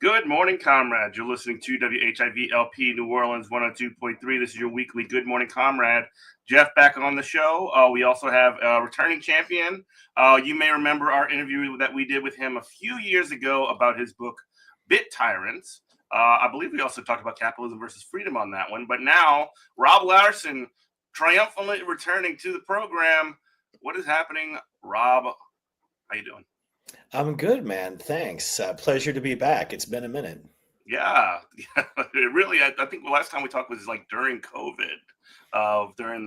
Good morning, comrades. You're listening to WHIV-LP New Orleans 102.3. This is your weekly Good Morning Comrade. Jeff back on the show. We also have a returning champion. You may remember our interview that we did with him a few years ago about his book, Bit Tyrants. I believe we also talked about capitalism versus freedom on that one. But now, Rob Larson triumphantly returning to the program. What is happening, Rob? How you doing? I'm good, man. Thanks. Pleasure to be back. It's been a minute. Yeah. It really, I think the last time we talked was like during COVID, when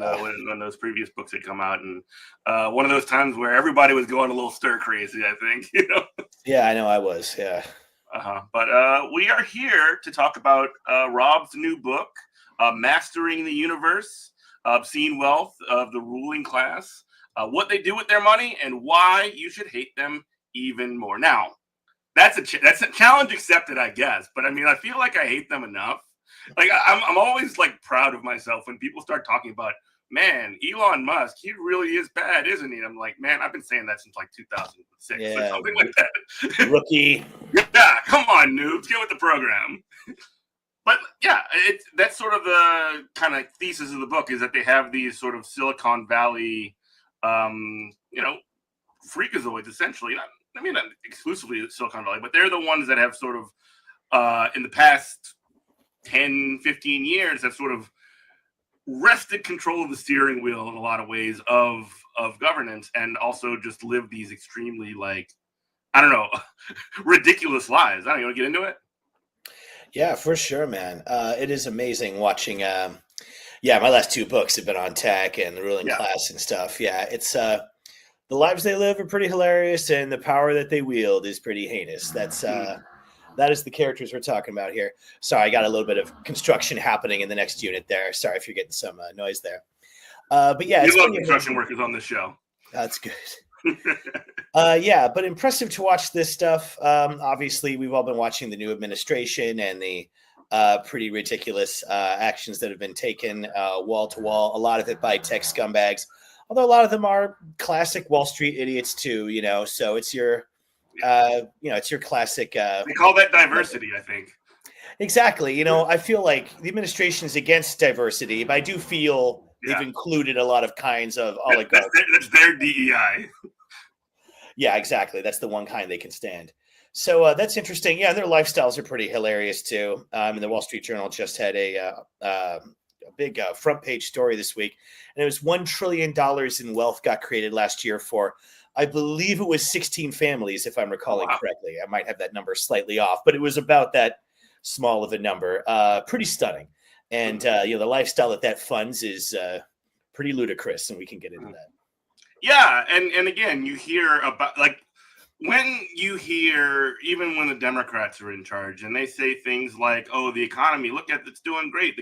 those previous books had come out, and one of those times where everybody was going a little stir crazy, I think, Yeah, I know I was. Yeah. But we are here to talk about Rob's new book, Mastering the Universe, Obscene Wealth of the Ruling Class, what they do with their money, and why you should hate them even more. Now, that's a challenge accepted, I guess. But I mean, I feel like I hate them enough. Like I'm always like proud of myself when people start talking about, man, Elon Musk, he really is bad, isn't he? And I'm like, man, I've been saying that since like 2006 or something like that. Rookie. Yeah, come on, noobs, get with the program. But yeah, that's sort of the kind of thesis of the book, is that they have these sort of Silicon Valley, freakazoids, essentially. Not exclusively Silicon Valley, but they're the ones that have sort of, in the past 10, 15 years, have sort of wrested control of the steering wheel in a lot of ways of governance, and also just live these extremely, ridiculous lives. You want to get into it? Yeah, for sure, man. It is amazing watching. My last two books have been on tech and the ruling class and stuff. Yeah, it's the lives they live are pretty hilarious, and the power that they wield is pretty heinous. That is the characters we're talking about here. Sorry, I got a little bit of construction happening in the next unit there. Sorry if you're getting some noise there. But yeah, you love construction workers on this show. That's good. But impressive to watch this stuff. Obviously, we've all been watching the new administration and the pretty ridiculous actions that have been taken wall to wall. A lot of it by tech scumbags. Although a lot of them are classic Wall Street idiots too, So it's your, it's your classic. We call that diversity, I think. Exactly. I feel like the administration is against diversity, but I do feel they've included a lot of kinds of oligarchs. That's their DEI. Yeah, exactly. That's the one kind they can stand. So that's interesting. Yeah, their lifestyles are pretty hilarious too. And the Wall Street Journal just had a big front page story this week, and it was $1 trillion in wealth got created last year for, I believe it was 16 families, if I'm recalling correctly. I might have that number slightly off, but it was about that small of a number. Pretty stunning. And the lifestyle that funds is pretty ludicrous, and we can get into that. Yeah, and again, you hear about, even when the Democrats are in charge, and they say things like, "Oh, the economy, look at it's doing great.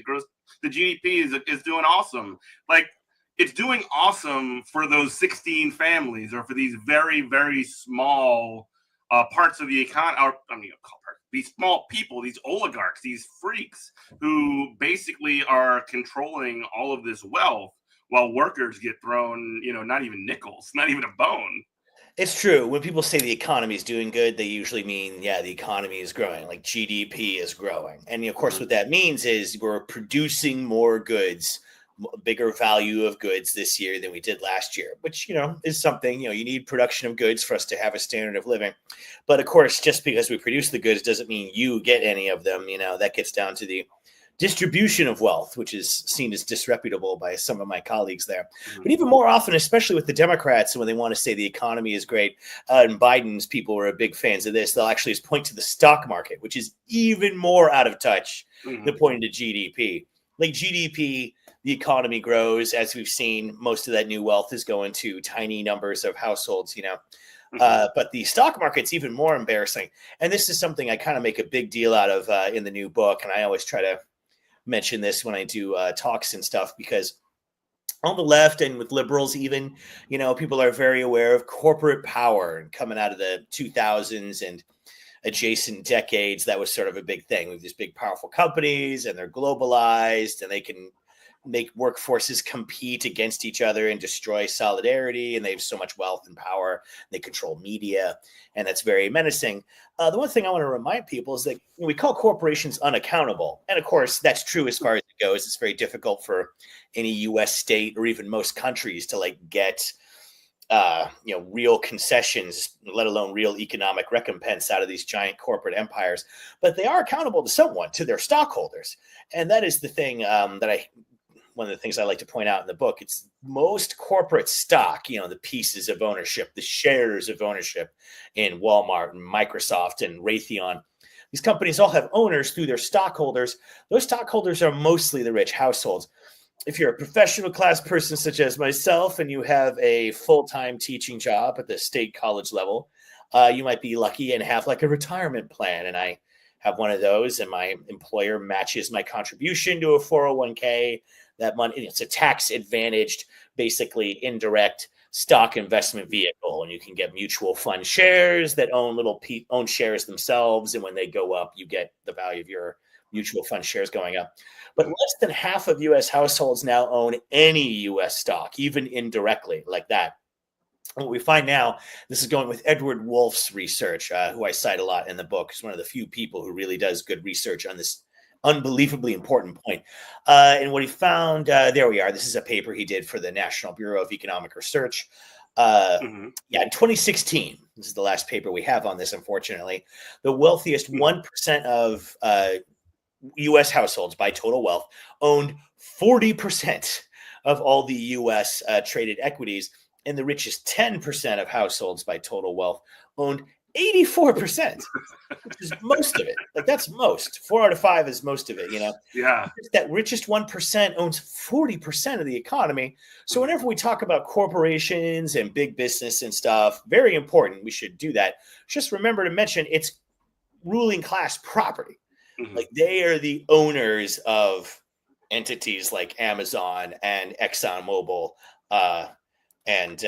The GDP is doing awesome." Like, it's doing awesome for those 16 families, or for these very, very small parts of the economy. These small people, these oligarchs, these freaks who basically are controlling all of this wealth, while workers get thrown, not even nickels, not even a bone. It's true. When people say the economy is doing good, they usually mean, the economy is growing, like GDP is growing. And of course, what that means is we're producing more goods, bigger value of goods this year than we did last year, which, is something, you need production of goods for us to have a standard of living. But of course, just because we produce the goods doesn't mean you get any of them. That gets down to the distribution of wealth, which is seen as disreputable by some of my colleagues there. Mm-hmm. But even more often, especially with the Democrats, when they want to say the economy is great, and Biden's people are big fans of this, they'll actually just point to the stock market, which is even more out of touch than pointing to GDP. Like GDP, the economy grows, as we've seen, most of that new wealth is going to tiny numbers of households, but the stock market's even more embarrassing. And this is something I kind of make a big deal out of in the new book. And I always try to mention this when I do talks and stuff, because on the left and with liberals, even, people are very aware of corporate power, and coming out of the 2000s and adjacent decades, that was sort of a big thing with these big, powerful companies, and they're globalized, and they can make workforces compete against each other and destroy solidarity. And they have so much wealth and power. They control media, and that's very menacing. The one thing I want to remind people is that we call corporations unaccountable. And of course, that's true as far as it goes. It's very difficult for any US state or even most countries to get real concessions, let alone real economic recompense out of these giant corporate empires. But they are accountable to someone, to their stockholders. And that is the thing one of the things I like to point out in the book. It's most corporate stock, the pieces of ownership, the shares of ownership in Walmart and Microsoft and Raytheon. These companies all have owners through their stockholders. Those stockholders are mostly the rich households. If you're a professional class person such as myself, and you have a full-time teaching job at the state college level, you might be lucky and have a retirement plan. And I have one of those, and my employer matches my contribution to a 401k. That money, it's a tax-advantaged, basically indirect stock investment vehicle, and you can get mutual fund shares that own shares themselves, and when they go up, you get the value of your mutual fund shares going up. But less than half of U.S. households now own any U.S. stock, even indirectly like that. And what we find now, this is going with Edward Wolf's research, who I cite a lot in the book. He's one of the few people who really does good research on this unbelievably important point. And what he found, there we are. This is a paper he did for the National Bureau of Economic Research. In 2016, this is the last paper we have on this, unfortunately, the wealthiest 1% of U.S. households by total wealth owned 40% of all the U.S. Traded equities, and the richest 10% of households by total wealth owned 84%, which is most of it. That's most. 4 out of 5 is most of it, Yeah. That richest 1% owns 40% of the economy. So whenever we talk about corporations and big business and stuff, very important, we should do that. Just remember to mention it's ruling class property. They are the owners of entities like Amazon and ExxonMobil, and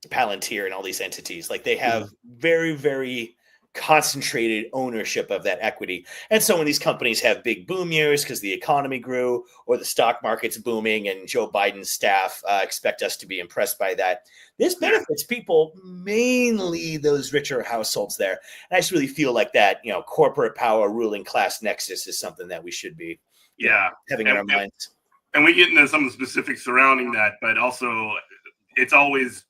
Palantir and all these entities. They have very, very concentrated ownership of that equity. And so when these companies have big boom years because the economy grew or the stock market's booming and Joe Biden's staff expect us to be impressed by that, this benefits people, mainly those richer households there. And I just really feel like that, corporate power ruling class nexus is something that we should be having in our minds. And we get into some of the specifics surrounding that, but also it's always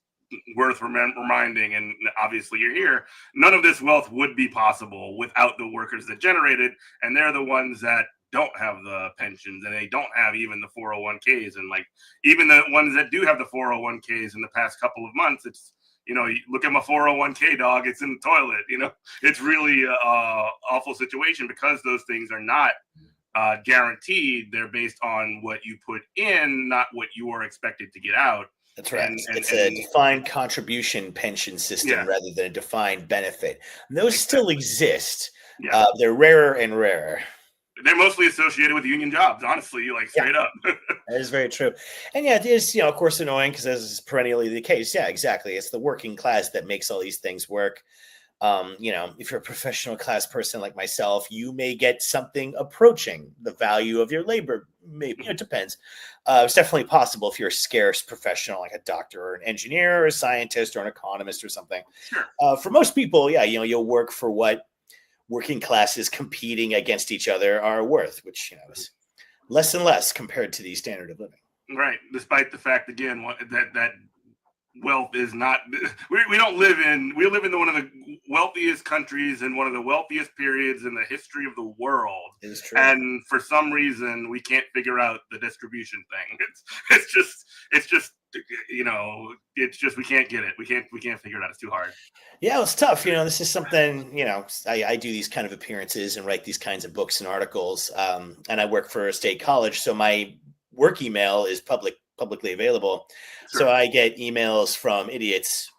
worth reminding, and obviously you're here, none of this wealth would be possible without the workers that generate it, and they're the ones that don't have the pensions, and they don't have even the 401ks, and even the ones that do have the 401ks in the past couple of months, it's you look at my 401k, dog, it's in the toilet. It's really an awful situation because those things are not guaranteed. They're based on what you put in, not what you are expected to get out. That's right. It's a defined contribution pension system rather than a defined benefit. And those still exist. Yeah. They're rarer and rarer. They're mostly associated with union jobs, honestly, straight up. That is very true. And it is, of course, annoying because this is perennially the case. Yeah, exactly. It's the working class that makes all these things work. If you're a professional class person like myself, you may get something approaching the value of your labor. Maybe it depends. It's definitely possible if you're a scarce professional, like a doctor or an engineer or a scientist or an economist or something. Sure. For most people, you'll work for what working classes competing against each other are worth, which is less and less compared to the standard of living. Right. Despite the fact, again, that wealth is not, we live in one of the wealthiest countries and one of the wealthiest periods in the history of the world. It is true. And for some reason we can't figure out the distribution thing. It's just we can't get it. We can't figure it out. It's too hard. Yeah, it's tough. This is something, I do these kind of appearances and write these kinds of books and articles. And I work for a state college. So my work email is publicly available. Sure. So I get emails from idiots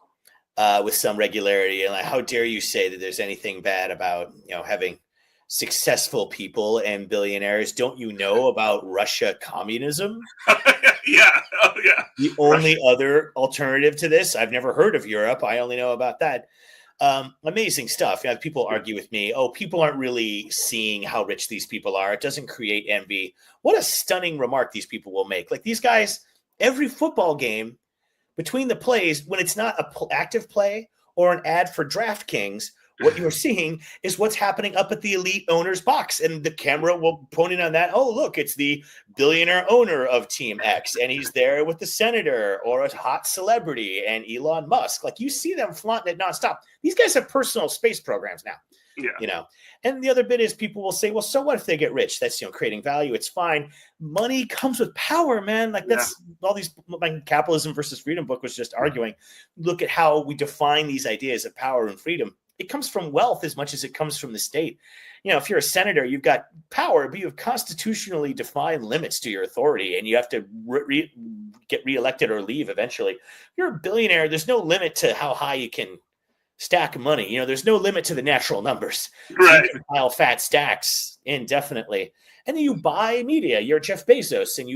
with some regularity, and like, how dare you say that there's anything bad about having successful people and billionaires? Don't you know about Russia communism? Yeah. Oh, yeah. The only other alternative to this, I've never heard of Europe. I only know about that. Amazing stuff. People argue with me, oh, people aren't really seeing how rich these people are. It doesn't create envy. What a stunning remark these people will make. Like these guys, every football game between the plays, when it's not an active play or an ad for DraftKings, what you're seeing is what's happening up at the elite owner's box. And the camera will point in on that. Oh, look, it's the billionaire owner of Team X. And he's there with the senator or a hot celebrity and Elon Musk. Like you see them flaunting it nonstop. These guys have personal space programs now. Yeah. And the other bit is people will say, well, so what if they get rich? That's, creating value. It's fine. Money comes with power, man. Like that's all these, my Capitalism versus Freedom book was just arguing. Look at how we define these ideas of power and freedom. It comes from wealth as much as it comes from the state. If you're a senator, you've got power, but you have constitutionally defined limits to your authority, and you have to get reelected or leave eventually. If you're a billionaire, there's no limit to how high you can stack money. There's no limit to the natural numbers. Right. You can pile fat stacks indefinitely. And then you buy media. You're Jeff Bezos, and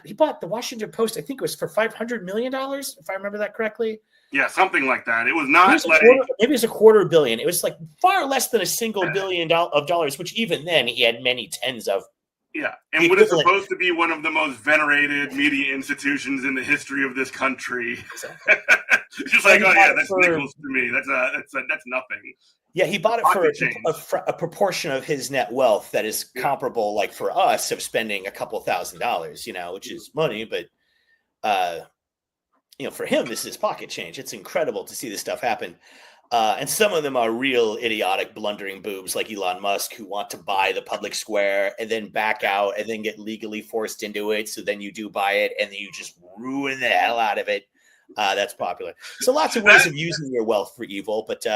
he bought the Washington Post, I think it was for $500 million, if I remember that correctly. Yeah, something like that. It was not maybe it's $250 million. It was like far less than $1 billion of dollars, which even then he had many tens of. Yeah, and what is supposed to be one of the most venerated media institutions in the history of this country. Exactly. Just like, oh yeah, that's nickels to me. That's nothing. Yeah, he bought it for a proportion of his net wealth that is comparable, like for us, of spending a couple $1,000s, which is money, but for him, this is pocket change. It's incredible to see this stuff happen. And some of them are real idiotic, blundering boobs like Elon Musk who want to buy the public square and then back out and then get legally forced into it. So then you do buy it and then you just ruin the hell out of it. That's popular. So lots of ways of using your wealth for evil. But,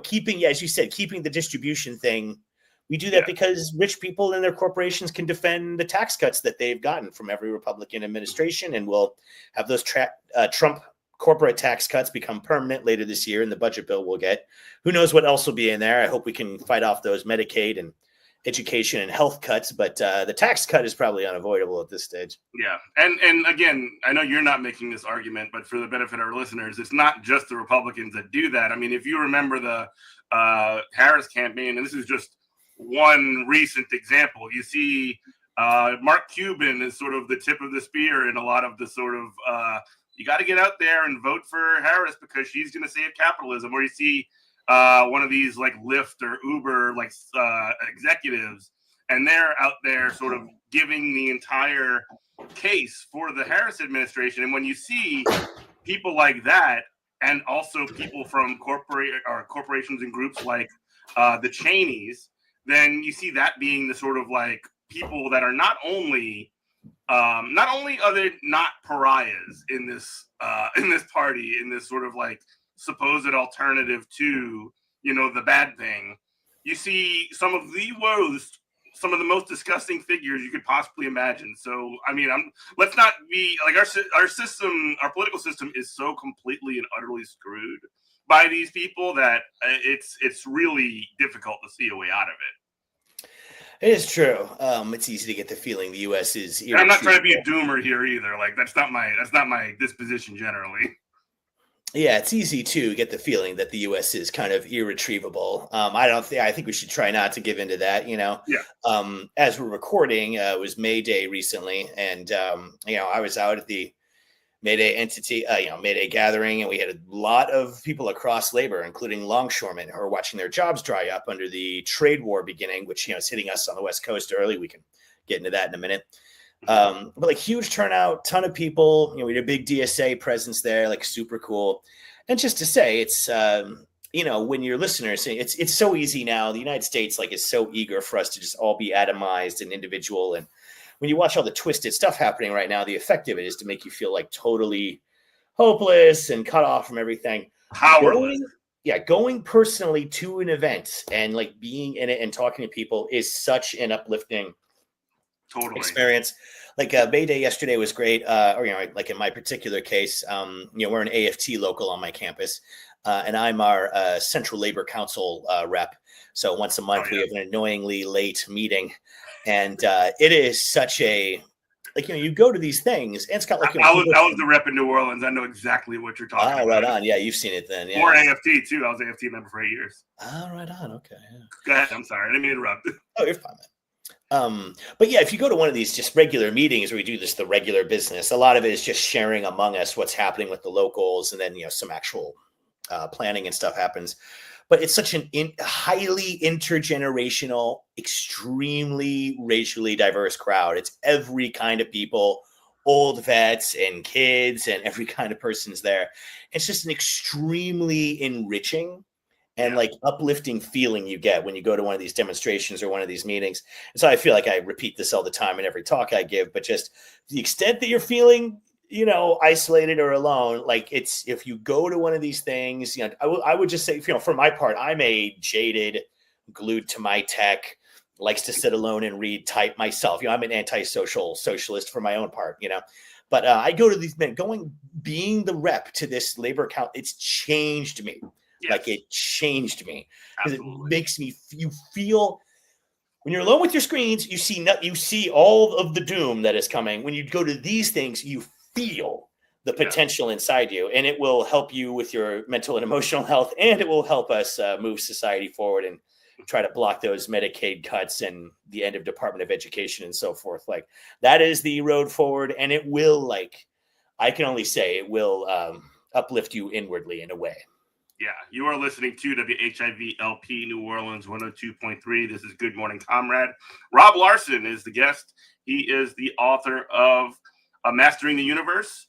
keeping, as you said, keeping the distribution thing. We do that because rich people and their corporations can defend the tax cuts that they've gotten from every Republican administration. And we'll have those Trump corporate tax cuts become permanent later this year in the budget bill we'll get. Who knows what else will be in there? I hope we can fight off those Medicaid and education and health cuts, but the tax cut is probably unavoidable at this stage. Yeah. And again, I know you're not making this argument, but for the benefit of our listeners, it's not just the Republicans that do that. I mean, if you remember the Harris campaign, and this is just one recent example, you see Mark Cuban is sort of the tip of the spear in a lot of the sort of you got to get out there and vote for Harris because she's going to save capitalism. Or you see one of these like Lyft or Uber like executives, and they're out there sort of giving the entire case for the Harris administration. And when you see people like that, and also people from corporations and groups like the Cheneys, then you see that being the sort of like people that are not only are they not pariahs in this party, in this sort of like supposed alternative to the bad thing. You see some of the most disgusting figures you could possibly imagine. So I mean, let's not be like our system, our political system is so completely and utterly screwed by these people that it's really difficult to see a way out of it. It is true. It's easy to get the feeling the U.S. is. I'm not trying to be a doomer here either. Like that's not my disposition generally. Yeah, it's easy to get the feeling that the U.S. is kind of irretrievable. I think we should try not to give into that. Yeah. As we're recording, it was May Day recently, and I was out at the May Day gathering, and we had a lot of people across labor, including longshoremen, who are watching their jobs dry up under the trade war beginning, which is hitting us on the West Coast early. We can get into that in a minute. But like huge turnout, ton of people. We had a big DSA presence there, like super cool. And just to say, it's when your listeners say it's so easy now. The United States is so eager for us to just all be atomized and individual. And when you watch all the twisted stuff happening right now, the effect of it is to make you feel like totally hopeless and cut off from everything. Powerless. Going personally to an event and being in it and talking to people is such an uplifting experience. Like May Day yesterday was great. Or like in my particular case, we're an AFT local on my campus, and I'm our Central Labor Council rep. So once a month we have an annoyingly late meeting, and it is such a you go to these things, and it's got like I was the rep in New Orleans. I know exactly what you're talking about. Oh, right on. Yeah, you've seen it then. Yeah. Or AFT too. I was an AFT member for 8 years. Oh, right on. Okay. Yeah. Go ahead. I'm sorry. I didn't mean to interrupt. Oh, you're fine, man. But yeah, if you go to one of these just regular meetings where we do the regular business, a lot of it is just sharing among us what's happening with the locals, and then some actual planning and stuff happens. But it's such an highly intergenerational, extremely racially diverse crowd. It's every kind of people, old vets and kids, and every kind of person's there. It's just an extremely enriching and like uplifting feeling you get when you go to one of these demonstrations or one of these meetings. And so I feel like I repeat this all the time in every talk I give, but just the extent that you're feeling, isolated or alone, like if you go to one of these things, I would just say, for my part, I'm a jaded, glued to my tech, likes to sit alone and read type myself. I'm an antisocial socialist for my own part, but I go to these men being the rep to this labor account. It's changed me. Yes. Like it changed me because it makes me, you feel when you're alone with your screens, you see all of the doom that is coming. When you go to these things, you feel the potential inside you, and it will help you with your mental and emotional health. And it will help us move society forward and try to block those Medicaid cuts and the end of Department of Education and so forth. Like that is the road forward. And it will, I can only say it will uplift you inwardly in a way. Yeah, you are listening to WHIV-LP New Orleans 102.3. This is Good Morning Comrade. Rob Larson is the guest. He is the author of Mastering the Universe.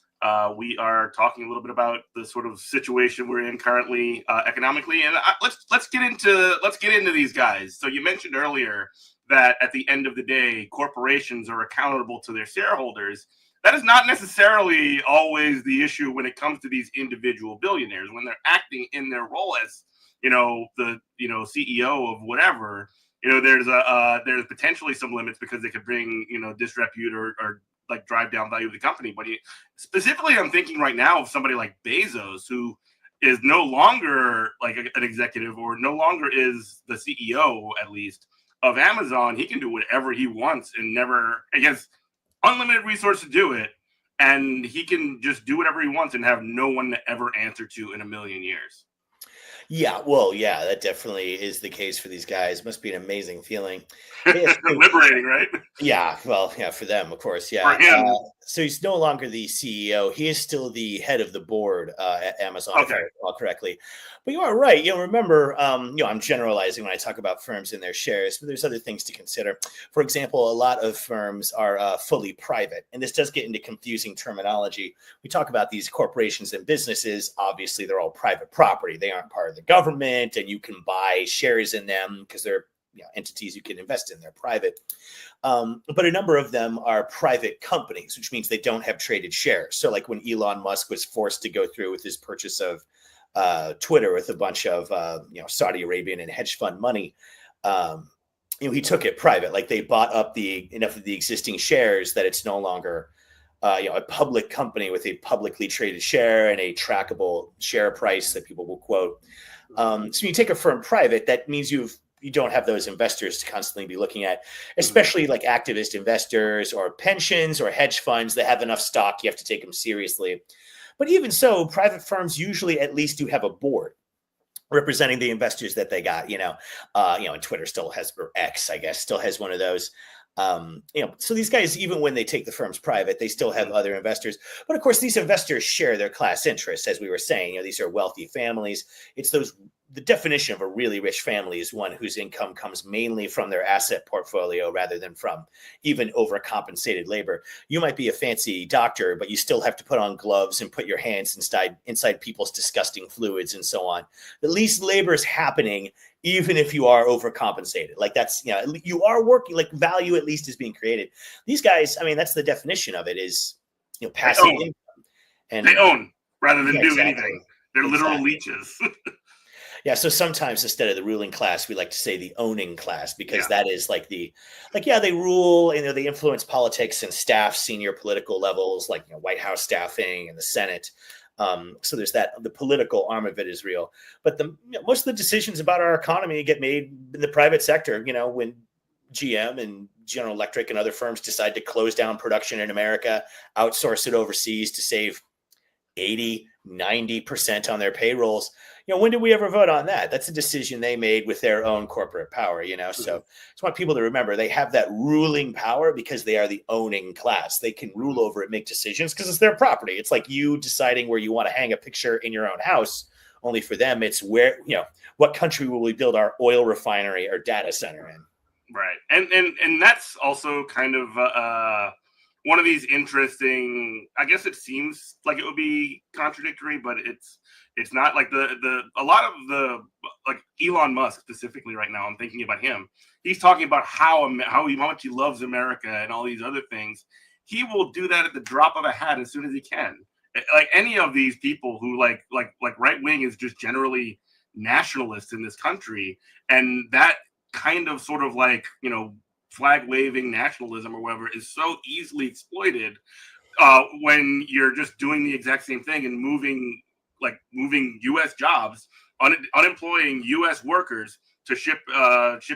We are talking a little bit about the sort of situation we're in currently economically, and let's get into these guys. So you mentioned earlier that at the end of the day, corporations are accountable to their shareholders. That is not necessarily always the issue when it comes to these individual billionaires. When they're acting in their role as, the CEO of whatever, there's potentially some limits because they could bring, disrepute or like drive down value of the company. But specifically, I'm thinking right now of somebody like Bezos, who is no longer like an executive or no longer is the CEO, at least, of Amazon. He can do whatever he wants and never, I guess, unlimited resources to do it, and he can just do whatever he wants and have no one to ever answer to in a million years. Yeah, well, yeah, that definitely is the case for these guys. It must be an amazing feeling. Liberating, right? Yeah, well, yeah, for them, of course, yeah. For him. So he's no longer the CEO. He is still the head of the board at Amazon, if I recall correctly. But you are right. Remember, I'm generalizing when I talk about firms and their shares, but there's other things to consider. For example, a lot of firms are fully private, and this does get into confusing terminology. We talk about these corporations and businesses. Obviously, they're all private property. They aren't part of the government, and you can buy shares in them because they're entities you can invest in. They're private. But a number of them are private companies, which means they don't have traded shares. So like when Elon Musk was forced to go through with his purchase of Twitter with a bunch of Saudi Arabian and hedge fund money, he took it private. Like they bought up enough of the existing shares that it's no longer a public company with a publicly traded share and a trackable share price that people will quote. So when you take a firm private, that means you don't have those investors to constantly be looking at, especially like activist investors or pensions or hedge funds that have enough stock. You have to take them seriously. But even so, private firms usually at least do have a board representing the investors that they got, and Twitter still has, or X, I guess, still has one of those. So these guys, even when they take the firms private, they still have other investors. But of course, these investors share their class interests, as we were saying. These are wealthy families. It's the definition of a really rich family is one whose income comes mainly from their asset portfolio rather than from even overcompensated labor. You might be a fancy doctor, but you still have to put on gloves and put your hands inside people's disgusting fluids and so on. At least labor is happening, even if you are overcompensated. Like that's, you are working, like value at least is being created. These guys, I mean, that's the definition of it is, passive income. And they own rather than do anything. They're literal leeches. Yeah, so sometimes instead of the ruling class, we like to say the owning class because Yeah. that is like they rule, they influence politics and staff, senior political levels, like White House staffing and the Senate. So there's that. The political arm of it is real, but most of the decisions about our economy get made in the private sector. When GM and General Electric and other firms decide to close down production in America, outsource it overseas to save 80-90% on their payrolls. When did we ever vote on that? That's a decision they made with their own corporate power. So I just want people to remember they have that ruling power because they are the owning class. They can rule over it, make decisions because it's their property. It's like you deciding where you want to hang a picture in your own house. Only for them, it's where, what country will we build our oil refinery or data center in? Right. And that's also kind of one of these interesting, I guess it seems like it would be contradictory, but it's not. Like a lot of the, like Elon Musk specifically right now, I'm thinking about him. He's talking about how much he loves America and all these other things. He will do that at the drop of a hat as soon as he can. Like any of these people who like right wing is just generally nationalists in this country, and that kind of sort of like, flag waving nationalism or whatever is so easily exploited when you're just doing the exact same thing and moving U.S. jobs, unemploying U.S. workers to ship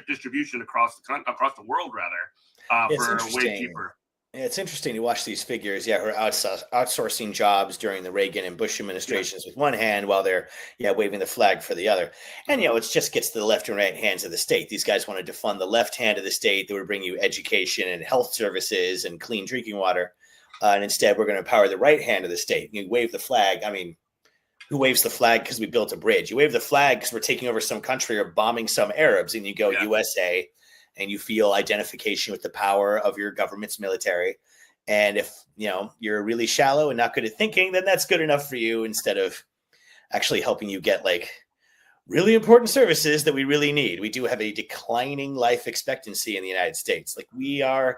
distribution across the world rather for way cheaper. It's interesting to watch these figures. Yeah, who are outsourcing jobs during the Reagan and Bush administrations with one hand while they're waving the flag for the other. And it just gets to the left and right hands of the state. These guys wanted to fund the left hand of the state that would bring you education and health services and clean drinking water. And instead, we're going to empower the right hand of the state. You wave the flag. I mean, who waves the flag because we built a bridge? You wave the flag because we're taking over some country or bombing some Arabs, and you go USA. And you feel identification with the power of your government's military. And if, you're really shallow and not good at thinking, then that's good enough for you instead of actually helping you get like really important services that we really need. We do have a declining life expectancy in the United States. Like we are,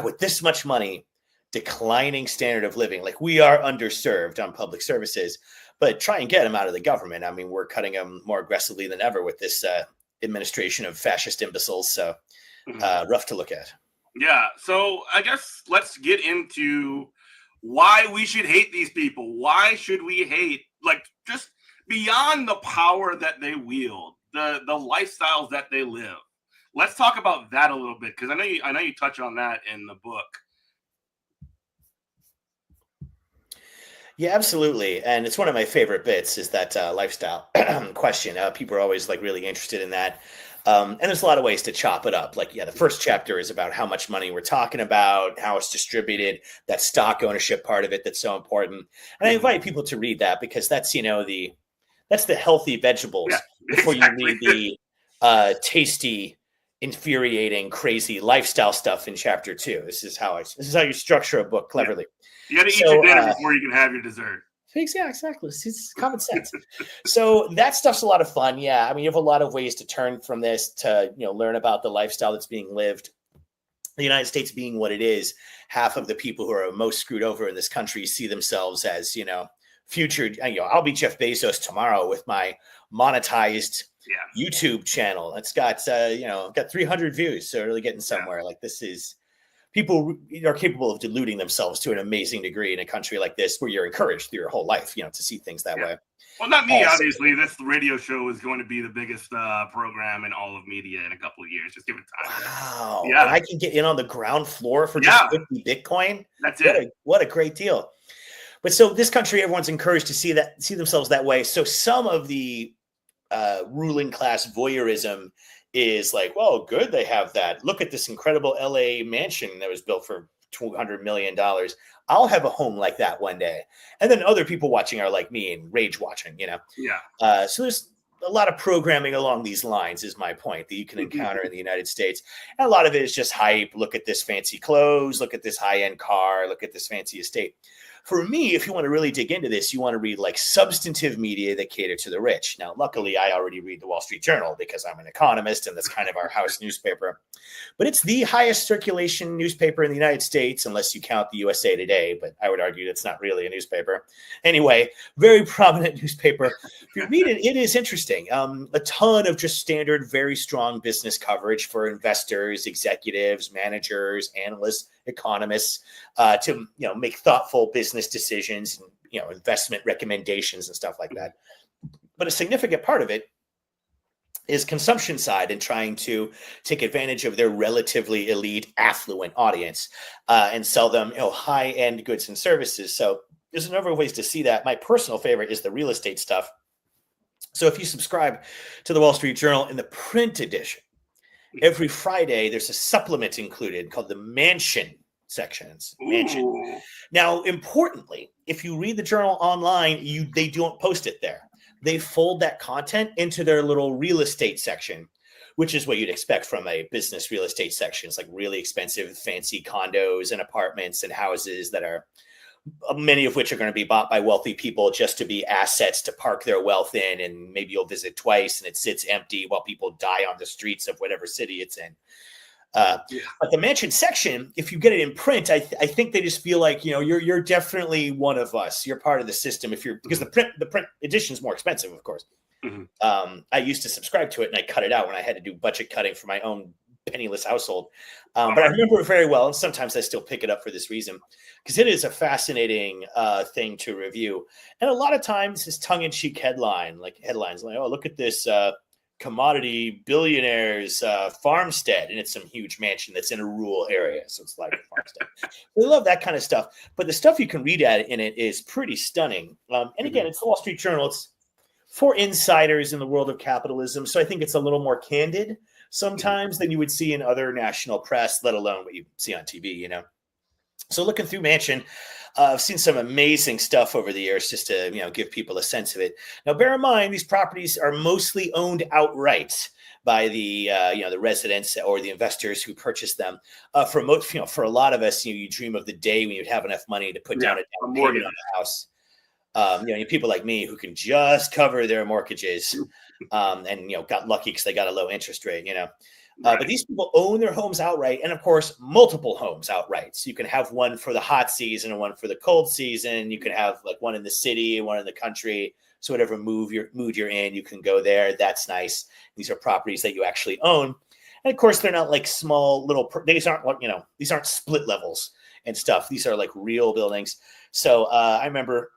with this much money, declining standard of living. Like we are underserved on public services, but try and get them out of the government. I mean, we're cutting them more aggressively than ever with this administration of fascist imbeciles. So rough to look at. Yeah. So I guess let's get into why we should hate these people. Why should we hate, just beyond the power that they wield, the lifestyles that they live? Let's talk about that a little bit, because I know you touch on that in the book. Yeah, absolutely. And it's one of my favorite bits is that lifestyle question. People are always really interested in that. And there's a lot of ways to chop it up. The first chapter is about how much money we're talking about, how it's distributed, that stock ownership part of it that's so important. And I invite people to read that because that's, that's the healthy vegetables before you read the tasty, infuriating, crazy lifestyle stuff in chapter 2. This is how you structure a book cleverly. You got to eat your dinner before you can have your dessert. Yeah, exactly. It's common sense. So that stuff's a lot of fun. Yeah. I mean, you have a lot of ways to turn from this to, learn about the lifestyle that's being lived. The United States being what it is, half of the people who are most screwed over in this country see themselves as, future, I'll be Jeff Bezos tomorrow with my monetized YouTube channel. It's got, got 300 views. So really getting somewhere. This is, people are capable of deluding themselves to an amazing degree in a country like this where you're encouraged through your whole life, to see things that way. Well, not me, obviously. This radio show is going to be the biggest program in all of media in a couple of years. Just give it time. Wow. Yeah. And I can get in on the ground floor for just 50 Bitcoin. That's it. What a great deal. But so this country, everyone's encouraged to see themselves that way. So some of the ruling class voyeurism is well, good, they have that. Look at this incredible LA mansion that was built for $200 million. I'll have a home like that one day. And then other people watching are like me and rage watching, So there's a lot of programming along these lines is my point that you can encounter in the United States. And a lot of it is just hype. Look at this fancy clothes. Look at this high-end car. Look at this fancy estate. For me, if you want to really dig into this, you want to read like substantive media that cater to the rich. Now, luckily, I already read the Wall Street Journal because I'm an economist and that's kind of our house newspaper. But it's the highest circulation newspaper in the United States, unless you count the USA Today. But I would argue it's not really a newspaper. Anyway, very prominent newspaper. If you read it, it is interesting. A ton of just standard, very strong business coverage for investors, executives, managers, analysts, economists to make thoughtful business decisions and investment recommendations and stuff like that. But a significant part of it is consumption side and trying to take advantage of their relatively elite, affluent audience and sell them high-end goods and services. So there's a number of ways to see that. My personal favorite is the real estate stuff. So if you subscribe to the Wall Street Journal in the print edition, every Friday there's a supplement included called the Mansion sections. Mansion. Now, importantly, if you read the Journal online, they don't post it there. They fold that content into their little real estate section, which is what you'd expect from a business real estate section. It's like really expensive, fancy condos and apartments and houses that are many of which are going to be bought by wealthy people just to be assets to park their wealth in. And maybe you'll visit twice and it sits empty while people die on the streets of whatever city it's in. But the Mansion section, if you get it in print, I think they just feel like, you're definitely one of us. You're part of the system because the print edition is more expensive, of course. Mm-hmm. I used to subscribe to it and I cut it out when I had to do budget cutting for my own penniless household. But I remember it very well. And sometimes I still pick it up for this reason, because it is a fascinating thing to review. And a lot of times it's tongue-in-cheek headlines like, oh, look at this commodity billionaire's farmstead. And it's some huge mansion that's in a rural area. So it's like a farmstead. We love that kind of stuff. But the stuff you can read in it is pretty stunning. And again, it's the Wall Street Journal. It's for insiders in the world of capitalism. So I think it's a little more candid sometimes than you would see in other national press, let alone what you see on TV, So looking through Mansion, I've seen some amazing stuff over the years just to, give people a sense of it. Now, bear in mind, these properties are mostly owned outright by the, the residents or the investors who purchase them. For a lot of us, you dream of the day when you'd have enough money to put down a down payment on a house. People like me who can just cover their mortgages and got lucky because they got a low interest rate, Right. But these people own their homes outright, and of course, multiple homes outright. So you can have one for the hot season and one for the cold season. You can have like one in the city and one in the country. So whatever mood you're in, you can go there. That's nice. These are properties that you actually own, and of course, they're not like small little. These aren't split levels and stuff. These are like real buildings. So I remember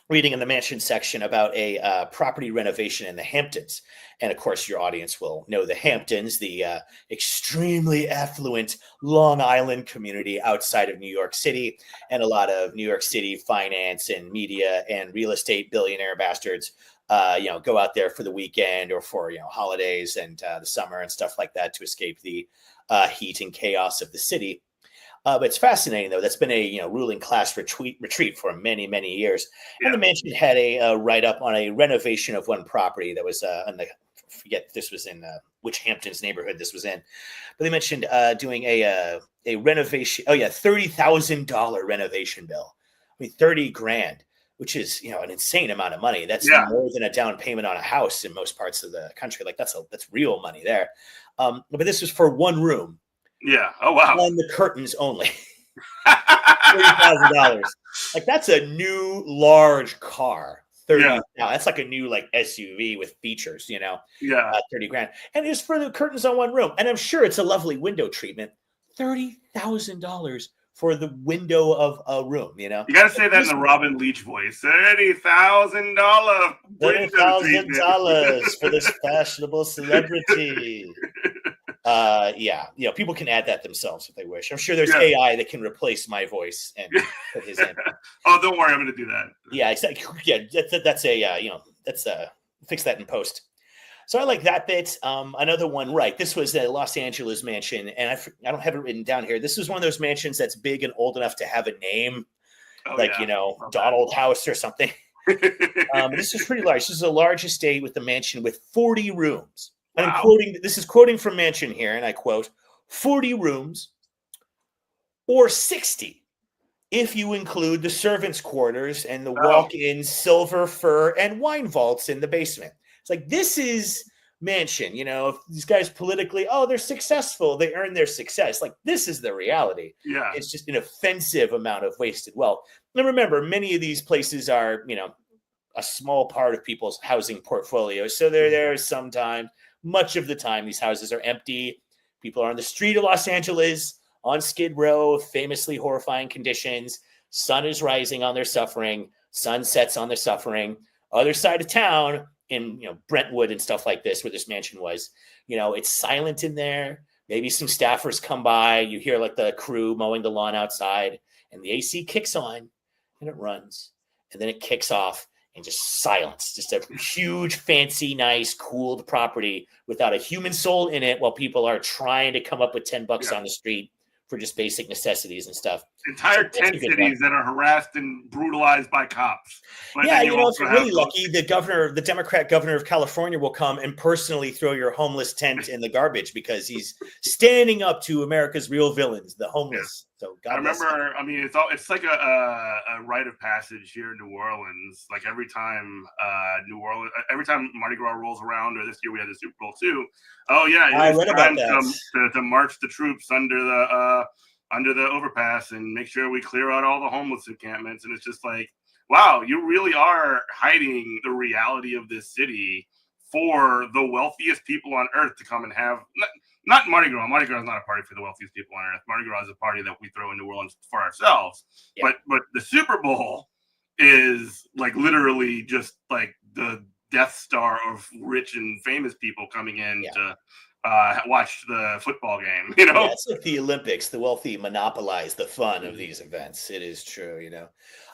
reading in the Mansion section about a property renovation in the Hamptons. And of course, your audience will know the Hamptons, the extremely affluent Long Island community outside of New York City. And a lot of New York City finance and media and real estate billionaire bastards, go out there for the weekend or for, holidays and the summer and stuff like that to escape the heat and chaos of the city. But it's fascinating, though. That's been a ruling class retreat for many, many years. Yeah. And the Mansion had a write-up on a renovation of one property that was I forget if this was in which Hamptons neighborhood this was in. But they mentioned doing a renovation. Oh, yeah, $30,000 renovation bill. I mean, $30,000, which is an insane amount of money. That's more than a down payment on a house in most parts of the country. Like that's real money there. But this was for one room. Yeah. Oh, wow. On the curtains only. $30,000. Like that's a new large car. 30. Yeah. Now that's like a new SUV with features, Yeah. $30,000. And it's for the curtains on one room. And I'm sure it's a lovely window treatment. $30,000 for the window of a room, You got to say that in the Robin Leach voice. $30,000. $30,000 for this fashionable celebrity. People can add that themselves if they wish. I'm sure there's AI that can replace my voice and put his in. Oh, don't worry, I'm going to do that. Yeah, exactly. Yeah, that's fix that in post. So I like that bit. Another one, right? This was a Los Angeles mansion, and I don't have it written down here. This was one of those mansions that's big and old enough to have a name, Donald House or something. This is pretty large. This is a large estate with the mansion with 40 rooms. Wow. I'm quoting. This is quoting from Mansion here, and I quote: 40 rooms or 60 if you include the servants' quarters and the Oh, walk-in silver, fur, and wine vaults in the basement. It's like, this is mansion. If these guys politically, they're successful, they earn their success. Like, this is the reality. yeah. It's just an offensive amount of wasted wealth. And remember, many of these places are, a small part of people's housing portfolio. So they're there sometimes. Much of the time, these houses are empty. People are on the street of Los Angeles, on Skid Row, famously horrifying conditions. Sun is rising on their suffering. Sun sets on their suffering. Other side of town, in Brentwood and stuff like this, where this mansion was, it's silent in there. Maybe some staffers come by. You hear like the crew mowing the lawn outside, and the AC kicks on, and it runs, and then it kicks off, and just silence. Just a huge, fancy, nice, cooled property without a human soul in it, while people are trying to come up with $10 on the street for just basic necessities and stuff. Entire tent cities that are harassed and brutalized by cops. But if you're really lucky, the Democrat governor of California will come and personally throw your homeless tent in the garbage because he's standing up to America's real villains, the homeless. So God bless him. I mean, it's like a rite of passage here in New Orleans. Like every time every time Mardi Gras rolls around, or this year we had the Super Bowl too. Oh yeah, I read about that. To march the troops under the overpass and make sure we clear out all the homeless encampments. And it's just like, wow, you really are hiding the reality of this city for the wealthiest people on earth to come and have. Not Mardi Gras. Mardi Gras is not a party for the wealthiest people on earth. Mardi Gras is a party that we throw in New Orleans for ourselves. Yeah. But the Super Bowl is like literally just like the Death Star of rich and famous people coming in to watch the football game. Yeah, it's like the Olympics. The wealthy monopolize the fun of these events. It is true.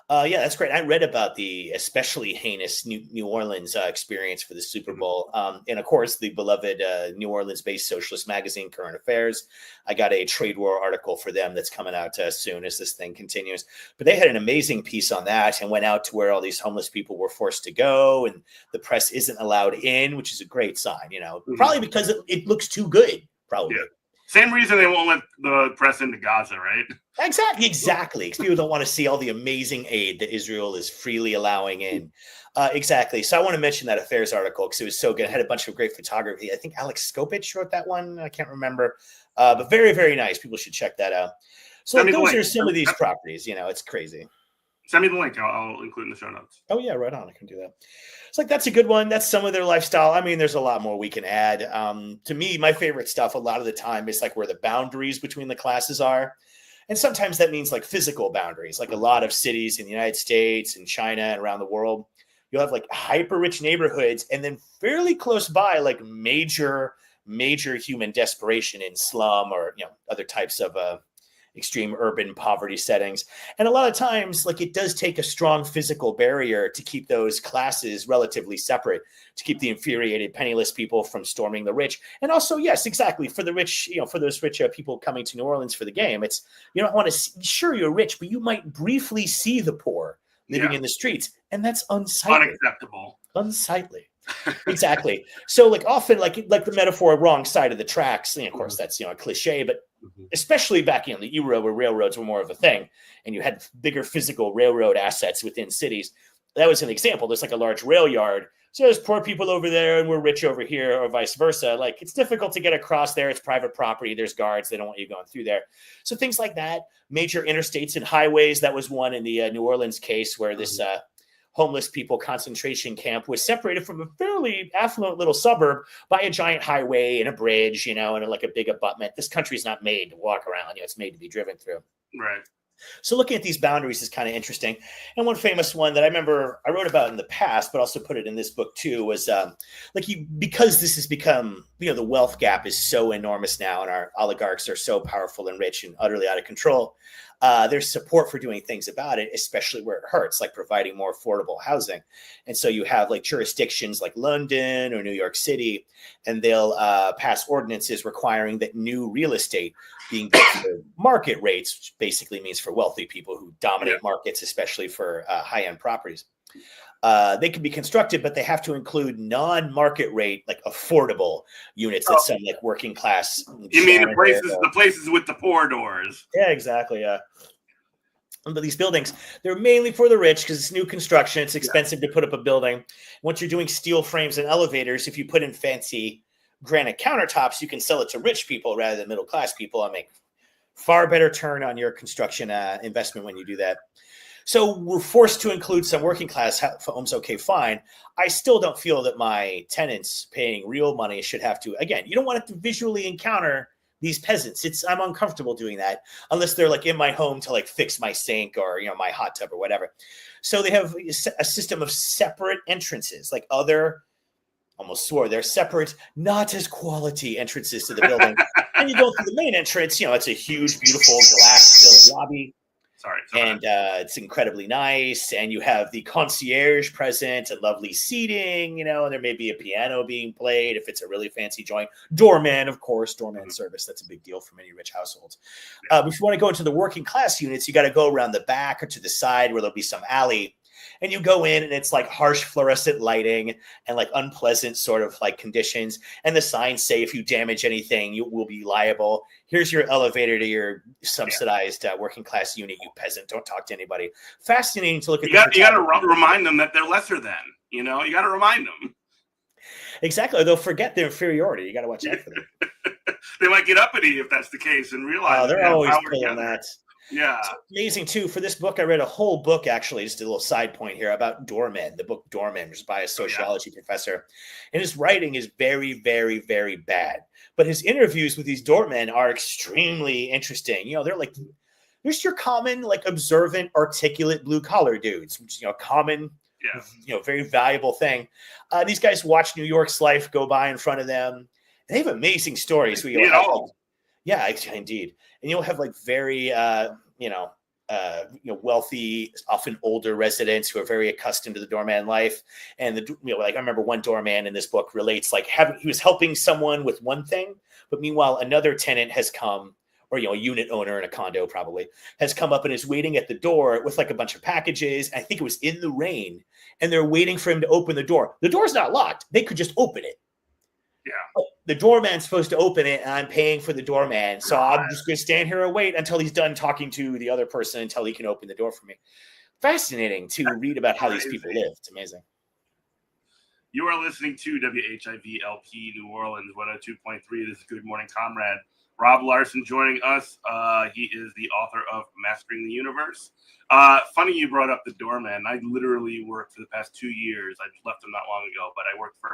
Yeah, that's great. I read about the especially heinous New Orleans experience for the Super Bowl. And of course, the beloved New Orleans-based socialist magazine, Current Affairs. I got a trade war article for them that's coming out soon as this thing continues. But they had an amazing piece on that and went out to where all these homeless people were forced to go. And the press isn't allowed in, which is a great sign, probably because it looks too good, probably. Yeah. Same reason they won't let the press into Gaza, right? Exactly. Because people don't want to see all the amazing aid that Israel is freely allowing in. Exactly. So I want to mention that Affairs article because it was so good. It had a bunch of great photography. I think Alex Skopich wrote that one. I can't remember. But very, very nice. People should check that out. So those are some of these properties. It's crazy. Send me the link. I'll include in the show notes. Oh, yeah, right on. I can do that. It's like, that's a good one. That's some of their lifestyle. I mean, there's a lot more we can add. To me, my favorite stuff a lot of the time is like where the boundaries between the classes are. And sometimes that means like physical boundaries, like a lot of cities in the United States and China and around the world. You'll have like hyper rich neighborhoods and then fairly close by, like major human desperation in slum or, other types of extreme urban poverty settings. And a lot of times, like, it does take a strong physical barrier to keep those classes relatively separate, to keep the infuriated, penniless people from storming the rich. And also, yes, exactly, for the rich, for those rich people coming to New Orleans for the game, it's, you don't want to see, sure, you're rich, but you might briefly see the poor living in the streets. And that's unsightly. Unacceptable. Unsightly. Exactly. So like often like the metaphor wrong side of the tracks, and of course that's a cliche, but especially back in the era where railroads were more of a thing and you had bigger physical railroad assets within cities, that was an example. There's like a large rail yard, so there's poor people over there and we're rich over here, or vice versa. Like, it's difficult to get across there. It's private property. There's guards. They don't want you going through there. So things like that. Major interstates and highways. That was one in the New Orleans case where this homeless people concentration camp was separated from a fairly affluent little suburb by a giant highway and a bridge, and like a big abutment. This country's not made to walk around, it's made to be driven through. Right. So looking at these boundaries is kind of interesting. And one famous one that I remember I wrote about in the past, but also put it in this book too, was because this has become, the wealth gap is so enormous now and our oligarchs are so powerful and rich and utterly out of control. There's support for doing things about it, especially where it hurts, like providing more affordable housing. And so you have like jurisdictions like London or New York City, and they'll pass ordinances requiring that new real estate being built for market rates, which basically means for wealthy people who dominate markets, especially for high-end properties. They can be constructed, but they have to include non-market rate, like affordable units that some like working class. You mean the places with the poor doors? Yeah, exactly. Yeah. But these buildings, they're mainly for the rich because it's new construction. It's expensive to put up a building. Once you're doing steel frames and elevators, if you put in fancy granite countertops, you can sell it to rich people rather than middle class people and make far better turn on your construction investment when you do that. So we're forced to include some working class homes. Okay, fine. I still don't feel that my tenants paying real money should have to. Again, you don't want to visually encounter these peasants. I'm uncomfortable doing that unless they're like in my home to like fix my sink or, you know, my hot tub or whatever. So they have a system of separate entrances, like other, almost swore they're separate, not as quality entrances to the building. And you go through the main entrance, you know, it's a huge, beautiful glass-filled lobby. And it's incredibly nice. And you have the concierge present and lovely seating, you know, and there may be a piano being played if it's a really fancy joint. Doorman, of course, doorman service. That's a big deal for many rich households. But if you want to go into the working class units, you got to go around the back or to the side where there'll be some alley. And you go in and it's like harsh fluorescent lighting and like unpleasant sort of like conditions. And the signs say if you damage anything, you will be liable. Here's your elevator to your subsidized working class unit, you peasant. Don't talk to anybody. Fascinating to look at. You got to remind them that they're lesser than, you know, you got to remind them. Exactly. They'll forget their inferiority. You got to watch out for them. They might get uppity if that's the case and realize they're always pulling that. Yeah. It's amazing too. For this book, I read a whole book, actually, just a little side point here about doormen, the book Doormen, which is by a sociology professor. And his writing is very, very, very bad. But his interviews with these doormen are extremely interesting. You know, they're like, there's your common, like observant, articulate blue collar dudes, which is, you know, common, you know, very valuable thing. These guys watch New York's life go by in front of them. And they have amazing stories. Where you'll have, yeah, indeed. And you'll have like very, wealthy, often older residents who are very accustomed to the doorman life. And like I remember one doorman in this book relates like he was helping someone with one thing, but meanwhile another tenant has come, or a unit owner in a condo probably has come up and is waiting at the door with like a bunch of packages. I think it was in the rain, and they're waiting for him to open the door. The door's not locked; they could just open it. Yeah. The doorman's supposed to open it, and I'm paying for the doorman. So I'm just going to stand here and wait until he's done talking to the other person until he can open the door for me. Fascinating to read about how these people live. It's amazing. You are listening to WHIV-LP New Orleans 102.3. This is Good Morning Comrade. Rob Larson joining us. He is the author of Mastering the Universe. Funny you brought up the doorman. I literally worked for the past 2 years. I left them not long ago, but I worked for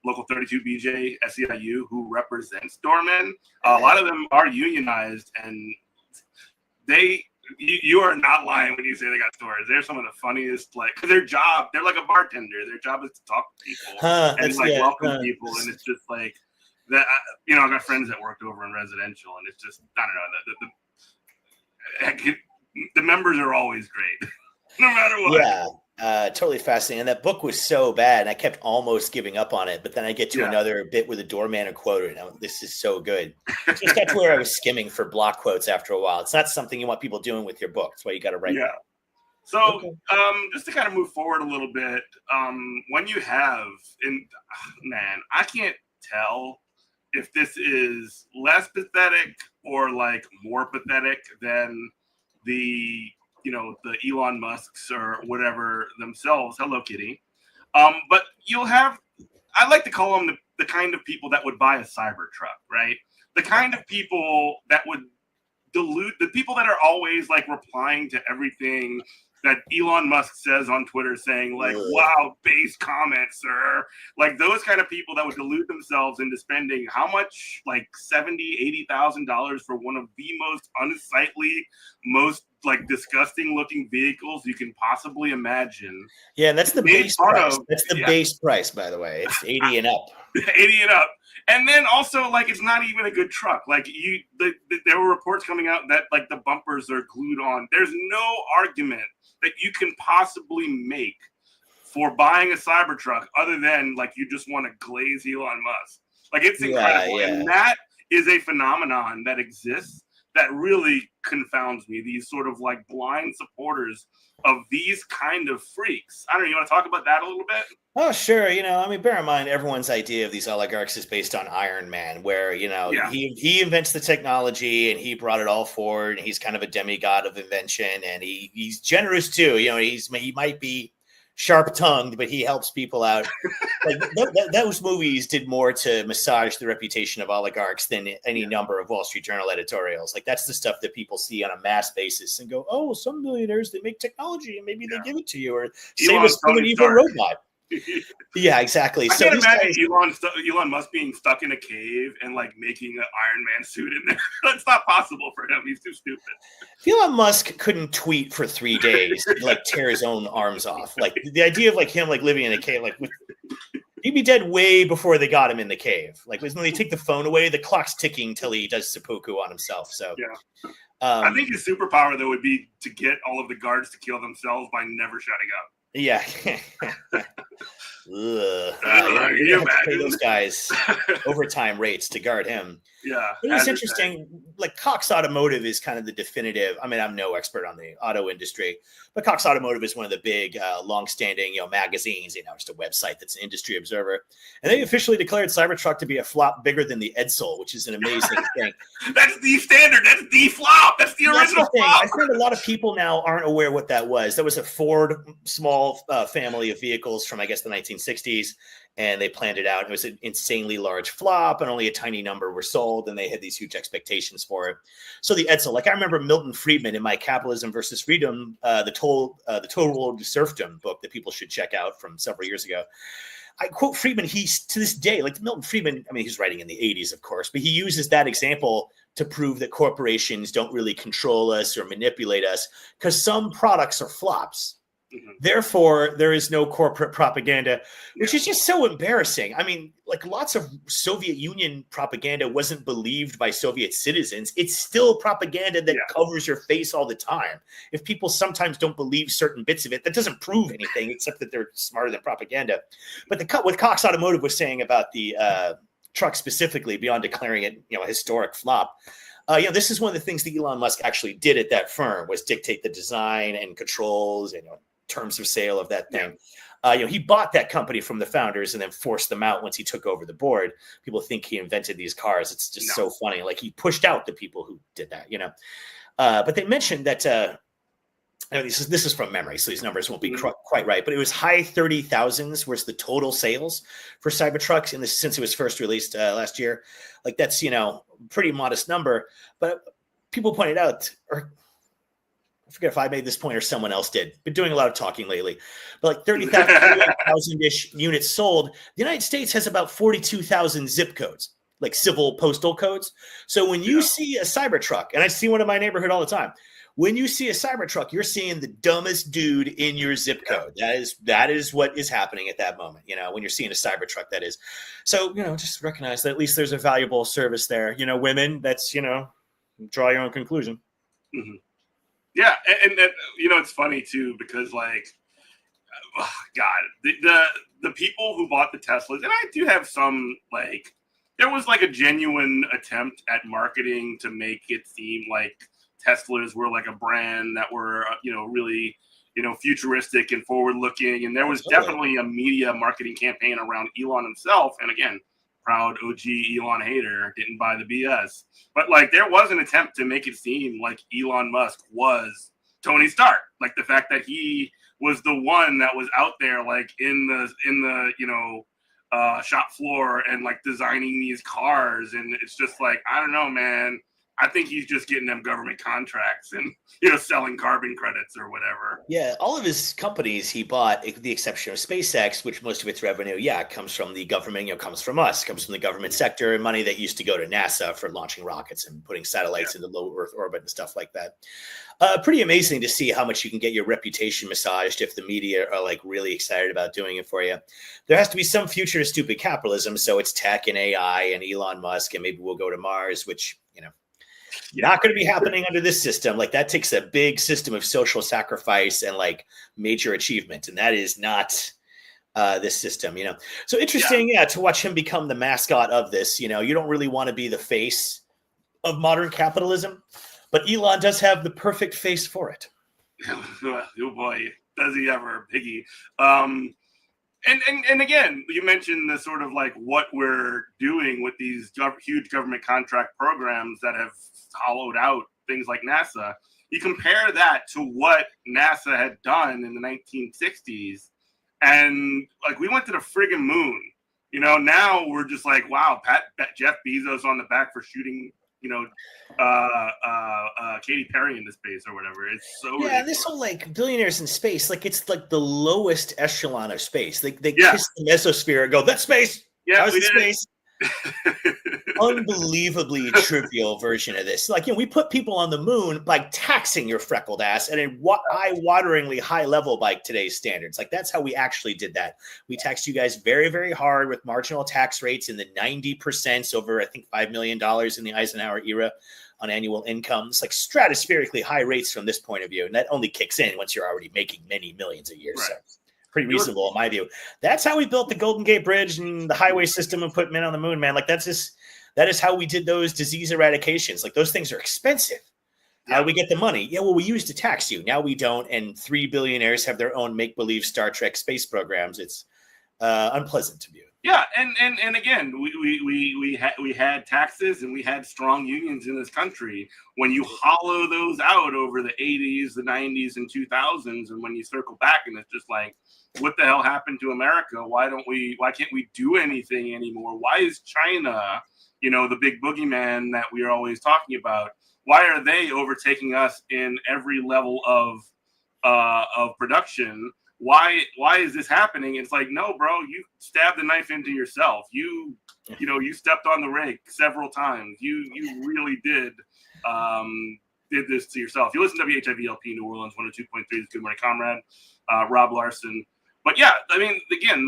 Local 32 BJ SEIU, who represents doormen. A lot of them are unionized, and you are not lying when you say they got stories. They're some of the funniest, like, their job, they're like a bartender. Their job is to talk to people and like welcome people. And it's just like that, you know, I've got friends that worked over in residential, and it's just, I don't know, the members are always great, no matter what. Yeah. Totally fascinating. And that book was so bad, and I kept almost giving up on it. But then I get to another bit with a doorman quote, and this is so good. Just got to where I was skimming for block quotes after a while. It's not something you want people doing with your book. That's why you got to write. Yeah. So, just to kind of move forward a little bit, when you have, I can't tell if this is less pathetic or like more pathetic than the Elon Musks or whatever themselves. Hello, Kitty. But you'll have, I like to call them the kind of people that would buy a Cybertruck, right? The kind of people that would the people that are always like replying to everything that Elon Musk says on Twitter, saying like, wow, base comments, sir. Like those kind of people that would delude themselves into spending how much, like $70,000-$80,000 for one of the most unsightly, most like disgusting looking vehicles you can possibly imagine. Yeah, that's the base price. That's the base price, by the way. It's 80 and up. 80 and up. And then also, like, it's not even a good truck. Like, there were reports coming out that, like, the bumpers are glued on. There's no argument that you can possibly make for buying a Cybertruck other than, like, you just want to glaze Elon Musk. Like, it's incredible. Yeah. And that is a phenomenon that exists that really confounds me. These sort of like blind supporters of these kind of freaks. I don't know. You want to talk about that a little bit? Oh, sure. I mean, bear in mind, everyone's idea of these oligarchs is based on Iron Man, where, he invents the technology and he brought it all forward. And he's kind of a demigod of invention, and he's generous too. He might be sharp-tongued, but he helps people out. Like those movies did more to massage the reputation of oligarchs than any number of Wall Street Journal editorials. Like that's the stuff that people see on a mass basis and go, "Oh, some millionaires, they make technology and maybe they give it to you, or save us from an evil robot." Yeah, exactly. I can't imagine Elon Musk being stuck in a cave and like making an Iron Man suit in there. That's not possible for him. He's too stupid. Elon Musk couldn't tweet for 3 days, like tear his own arms off. Like the idea of like him like living in a cave, like he'd be dead way before they got him in the cave. Like when they take the phone away, the clock's ticking till he does seppuku on himself. So yeah, I think his superpower though would be to get all of the guards to kill themselves by never shutting up. Yeah. You have to pay those guys overtime rates to guard him. Yeah. It was interesting. Like Cox Automotive is kind of the definitive. I mean, I'm no expert on the auto industry, but Cox Automotive is one of the big, long-standing, magazines. Just a website that's an industry observer, and they officially declared Cybertruck to be a flop bigger than the Edsel, which is an amazing thing. That's the standard. That's the flop. That's the original flop. I think a lot of people now aren't aware what that was. That was a Ford small family of vehicles from, I guess, the 1960s. And they planned it out. It was an insanely large flop, and only a tiny number were sold, and they had these huge expectations for it. So the Edsel, like I remember Milton Friedman in my Capitalism versus Freedom, the Total Road to Serfdom book that people should check out from several years ago. I quote Friedman, he's to this day, like Milton Friedman, I mean, he's writing in the 80s, of course, but he uses that example to prove that corporations don't really control us or manipulate us because some products are flops. Therefore, there is no corporate propaganda, which is just so embarrassing. I mean, like lots of Soviet Union propaganda wasn't believed by Soviet citizens. It's still propaganda that covers your face all the time. If people sometimes don't believe certain bits of it, that doesn't prove anything except that they're smarter than propaganda. But what Cox Automotive was saying about the truck specifically, beyond declaring it, a historic flop, this is one of the things that Elon Musk actually did at that firm was dictate the design and controls and terms of sale of that thing. He bought that company from the founders and then forced them out once he took over the board. People think he invented these cars. It's just so funny. Like he pushed out the people who did that, But they mentioned that this is from memory, so these numbers won't be quite right, but it was high 30,000s was the total sales for Cybertrucks since it was first released last year. Like that's pretty modest number, but people pointed out, or I forget if I made this point or someone else did. Been doing a lot of talking lately. But like 30,000-ish units sold. The United States has about 42,000 zip codes, like civil postal codes. So when you see a Cybertruck, and I see one in my neighborhood all the time, when you see a Cybertruck, you're seeing the dumbest dude in your zip code. That is what is happening at that moment, when you're seeing a Cybertruck, that is. So, just recognize that at least there's a valuable service there. Women, that's, draw your own conclusion. Mm-hmm. Yeah, and it's funny too because like, oh God, the people who bought the Teslas, and I do have some like, there was like a genuine attempt at marketing to make it seem like Teslas were like a brand that were really futuristic and forward looking, and there was definitely a media marketing campaign around Elon himself, and again, proud OG Elon hater, didn't buy the BS. But like there was an attempt to make it seem like Elon Musk was Tony Stark. Like the fact that he was the one that was out there like in the shop floor and like designing these cars. And it's just like, I don't know, man. I think he's just getting them government contracts and, selling carbon credits or whatever. Yeah, all of his companies he bought, with the exception of SpaceX, which most of its revenue, comes from the government, comes from us, comes from the government sector, and money that used to go to NASA for launching rockets and putting satellites into low Earth orbit and stuff like that. Pretty amazing to see how much you can get your reputation massaged if the media are like really excited about doing it for you. There has to be some future to stupid capitalism, so it's tech and AI and Elon Musk, and maybe we'll go to Mars, which, not going to be happening under this system. Like that takes a big system of social sacrifice and like major achievement. And that is not this system, So interesting, to watch him become the mascot of this, you don't really want to be the face of modern capitalism, but Elon does have the perfect face for it. Oh boy, does he ever, Piggy. And again, you mentioned the sort of like what we're doing with these huge government contract programs that have hollowed out things like NASA. You compare that to what NASA had done in the 1960s, and like we went to the friggin' moon. Now we're just like, wow, Jeff Bezos on the back for shooting, Katy Perry into space or whatever. It's so ridiculous. This whole like billionaires in space, like it's like the lowest echelon of space. They kiss the mesosphere and go, that's space. Yeah, how's the space? Unbelievably trivial version of this. Like, we put people on the moon by taxing your freckled ass at an eye-wateringly high level by today's standards. Like, that's how we actually did that. We taxed you guys very, very hard with marginal tax rates in the 90% over, I think, $5 million in the Eisenhower era on annual incomes, like stratospherically high rates from this point of view. And that only kicks in once you're already making many millions a year. Right. So pretty reasonable in my view. That's how we built the Golden Gate Bridge and the highway system and put men on the moon, man. Like that is how we did those disease eradications. Like those things are expensive. How do we get the money? Yeah, well, we used to tax you. Now we don't. And 3 billionaires have their own make-believe Star Trek space programs. It's unpleasant to view. Yeah, and again, we had taxes and we had strong unions in this country. When you hollow those out over the 80s, the 90s, and 2000s, and when you circle back and it's just like, what the hell happened to America? Why can't we do anything anymore? Why is China, the big boogeyman that we are always talking about? Why are they overtaking us in every level of production? Why is this happening? It's like, no, bro, you stabbed the knife into yourself. You stepped on the rake several times. You really did this to yourself. You listen to WHIVLP New Orleans 102.3 is Good Morning Comrade, Rob Larson. But yeah, I mean, again,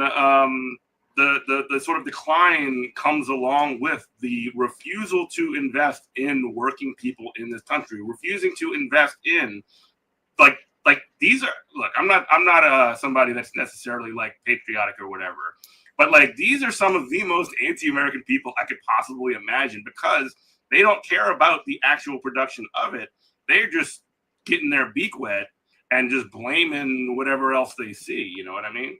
the sort of decline comes along with the refusal to invest in working people in this country, refusing to invest in like these are, look, I'm not somebody that's necessarily like patriotic or whatever, but like these are some of the most anti-American people I could possibly imagine because they don't care about the actual production of it. They're just getting their beak wet and just blaming whatever else they see. You know what I mean?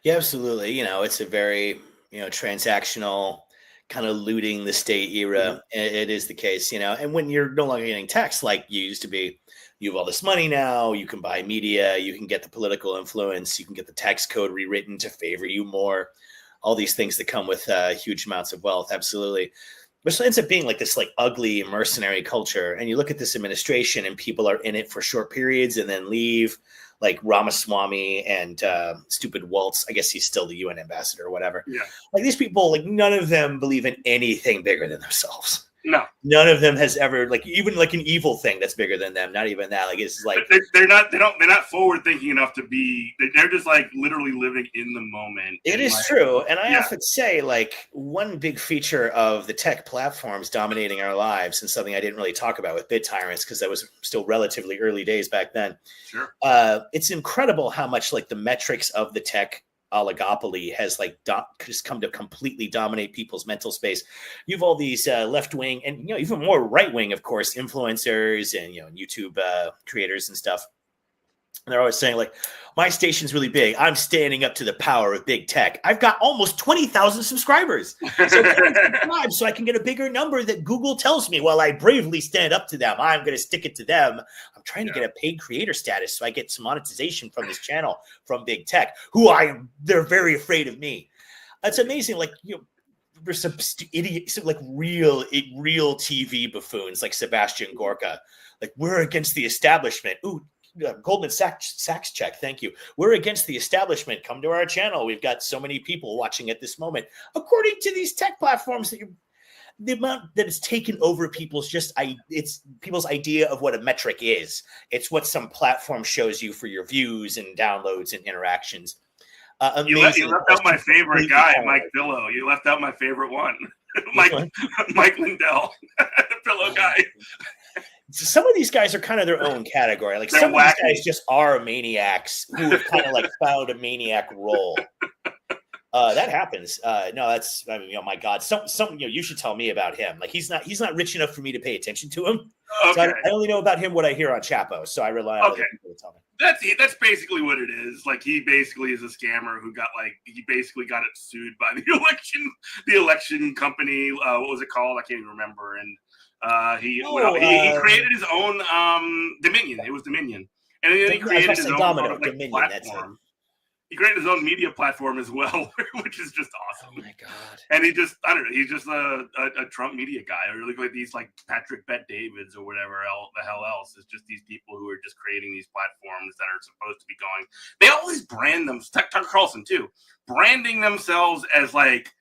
Yeah, absolutely. It's a very, transactional kind of looting the state era. Mm-hmm. It is the case, and when you're no longer getting taxed like you used to be, you have all this money now, you can buy media, you can get the political influence, you can get the tax code rewritten to favor you more, all these things that come with huge amounts of wealth. Absolutely. Which ends up being like this like ugly mercenary culture. And you look at this administration and people are in it for short periods and then leave, like Ramaswamy and stupid Waltz. I guess he's still the UN ambassador or whatever. Yeah. Like these people, like none of them believe in anything bigger than themselves. No, none of them has ever like even like an evil thing that's bigger than them. Not even that. Like it's like they're not forward thinking enough to be. They're just like literally living in the moment. It is true, and I often say like one big feature of the tech platforms dominating our lives, and something I didn't really talk about with BitTyrants because that was still relatively early days back then. Sure, it's incredible how much like the metrics of the tech oligopoly has like just come to completely dominate people's mental space. You have all these left wing and even more right wing, of course, influencers and YouTube creators and stuff. And they're always saying like, my station's really big. I'm standing up to the power of big tech. I've got almost 20,000 subscribers. So subscribe so I can get a bigger number that Google tells me while I bravely stand up to them. I'm going to stick it to them. I'm trying to get a paid creator status so I get some monetization from this channel from big tech, they're very afraid of me. It's amazing. Like, there's some idiots, like real TV buffoons like Sebastian Gorka. Like, we're against the establishment. Ooh, Goldman Sachs check. Thank you. We're against the establishment. Come to our channel. We've got so many people watching at this moment. According to these tech platforms, the amount that it's taken over it's people's idea of what a metric is. It's what some platform shows you for your views and downloads and interactions. You left out my favorite guy, Mike Pillow. You left out my favorite one, Mike Lindell, the Pillow guy. Some of these guys are kind of their own category. Like some of these guys just are maniacs who have kind of like found a maniac role. That happens. No, that's, I mean, oh my God. Some, you should tell me about him. Like he's not rich enough for me to pay attention to him. So Okay. I only know about him what I hear on Chapo. So I rely on Okay. other people to tell me. That's basically what it is. Like he basically is a scammer who got he basically got it sued by the election company. What was it called? I can't even remember. And he created his own Dominion. It was Dominion, and then he created his own sort of Dominion, platform. He created his own media platform as well, which is just awesome. Oh my God. And I don't know, he's just a Trump media guy. Or look like these like Patrick Bet Davids or whatever the hell else. It's just these people who are just creating these platforms that are supposed to be going. They always brand them, Tucker Carlson too, branding themselves as like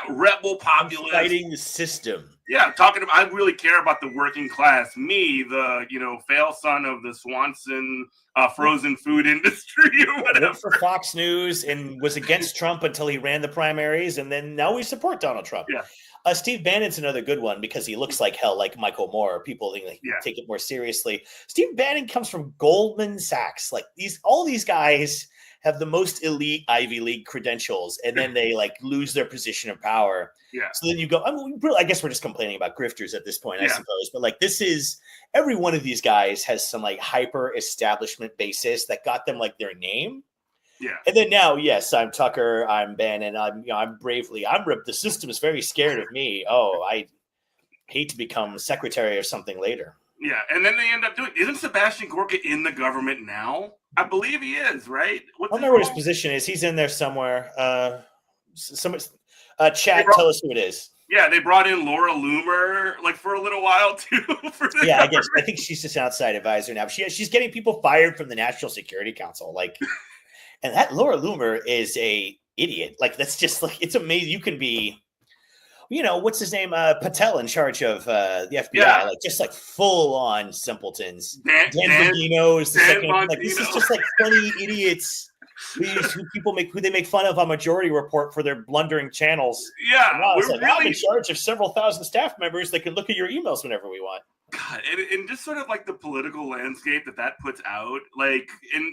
rebel populist. Fighting the system. Yeah, talking about, I really care about the working class. Me, the fail son of the Swanson frozen food industry or whatever. Worked for Fox News and was against Trump until he ran the primaries, and then now we support Donald Trump. Yeah. Steve Bannon's another good one because he looks like hell, like Michael Moore. People think take it more seriously. Steve Bannon comes from Goldman Sachs. Like all these guys have the most elite Ivy League credentials, and then they like lose their position of power. Yeah. So then you go, I guess we're just complaining about grifters at this point, I suppose. But like every one of these guys has some like hyper establishment basis that got them like their name. Yeah. And then now, yes, I'm Tucker, I'm Ben, and I'm bravely, the system is very scared of me. Oh, I hate to become secretary or something later. Yeah. And then they end up isn't Sebastian Gorka in the government now? I believe he is, right? I don't know what his position is. He's in there somewhere. Chat, tell us who it is. Yeah, they brought in Laura Loomer like for a little while too. I think she's just outside advisor now. She's getting people fired from the National Security Council. Like, and that Laura Loomer is a idiot. Like, that's just like, it's amazing. You can be, what's his name? Patel in charge of the FBI. Yeah. Like, just like full on simpletons. Dan Bongino is the second. Like, this is just like funny idiots. Who they make fun of on Majority Report for their blundering channels. Yeah, I'm in charge of several thousand staff members that can look at your emails whenever we want. God, and just sort of like the political landscape that puts out, like, and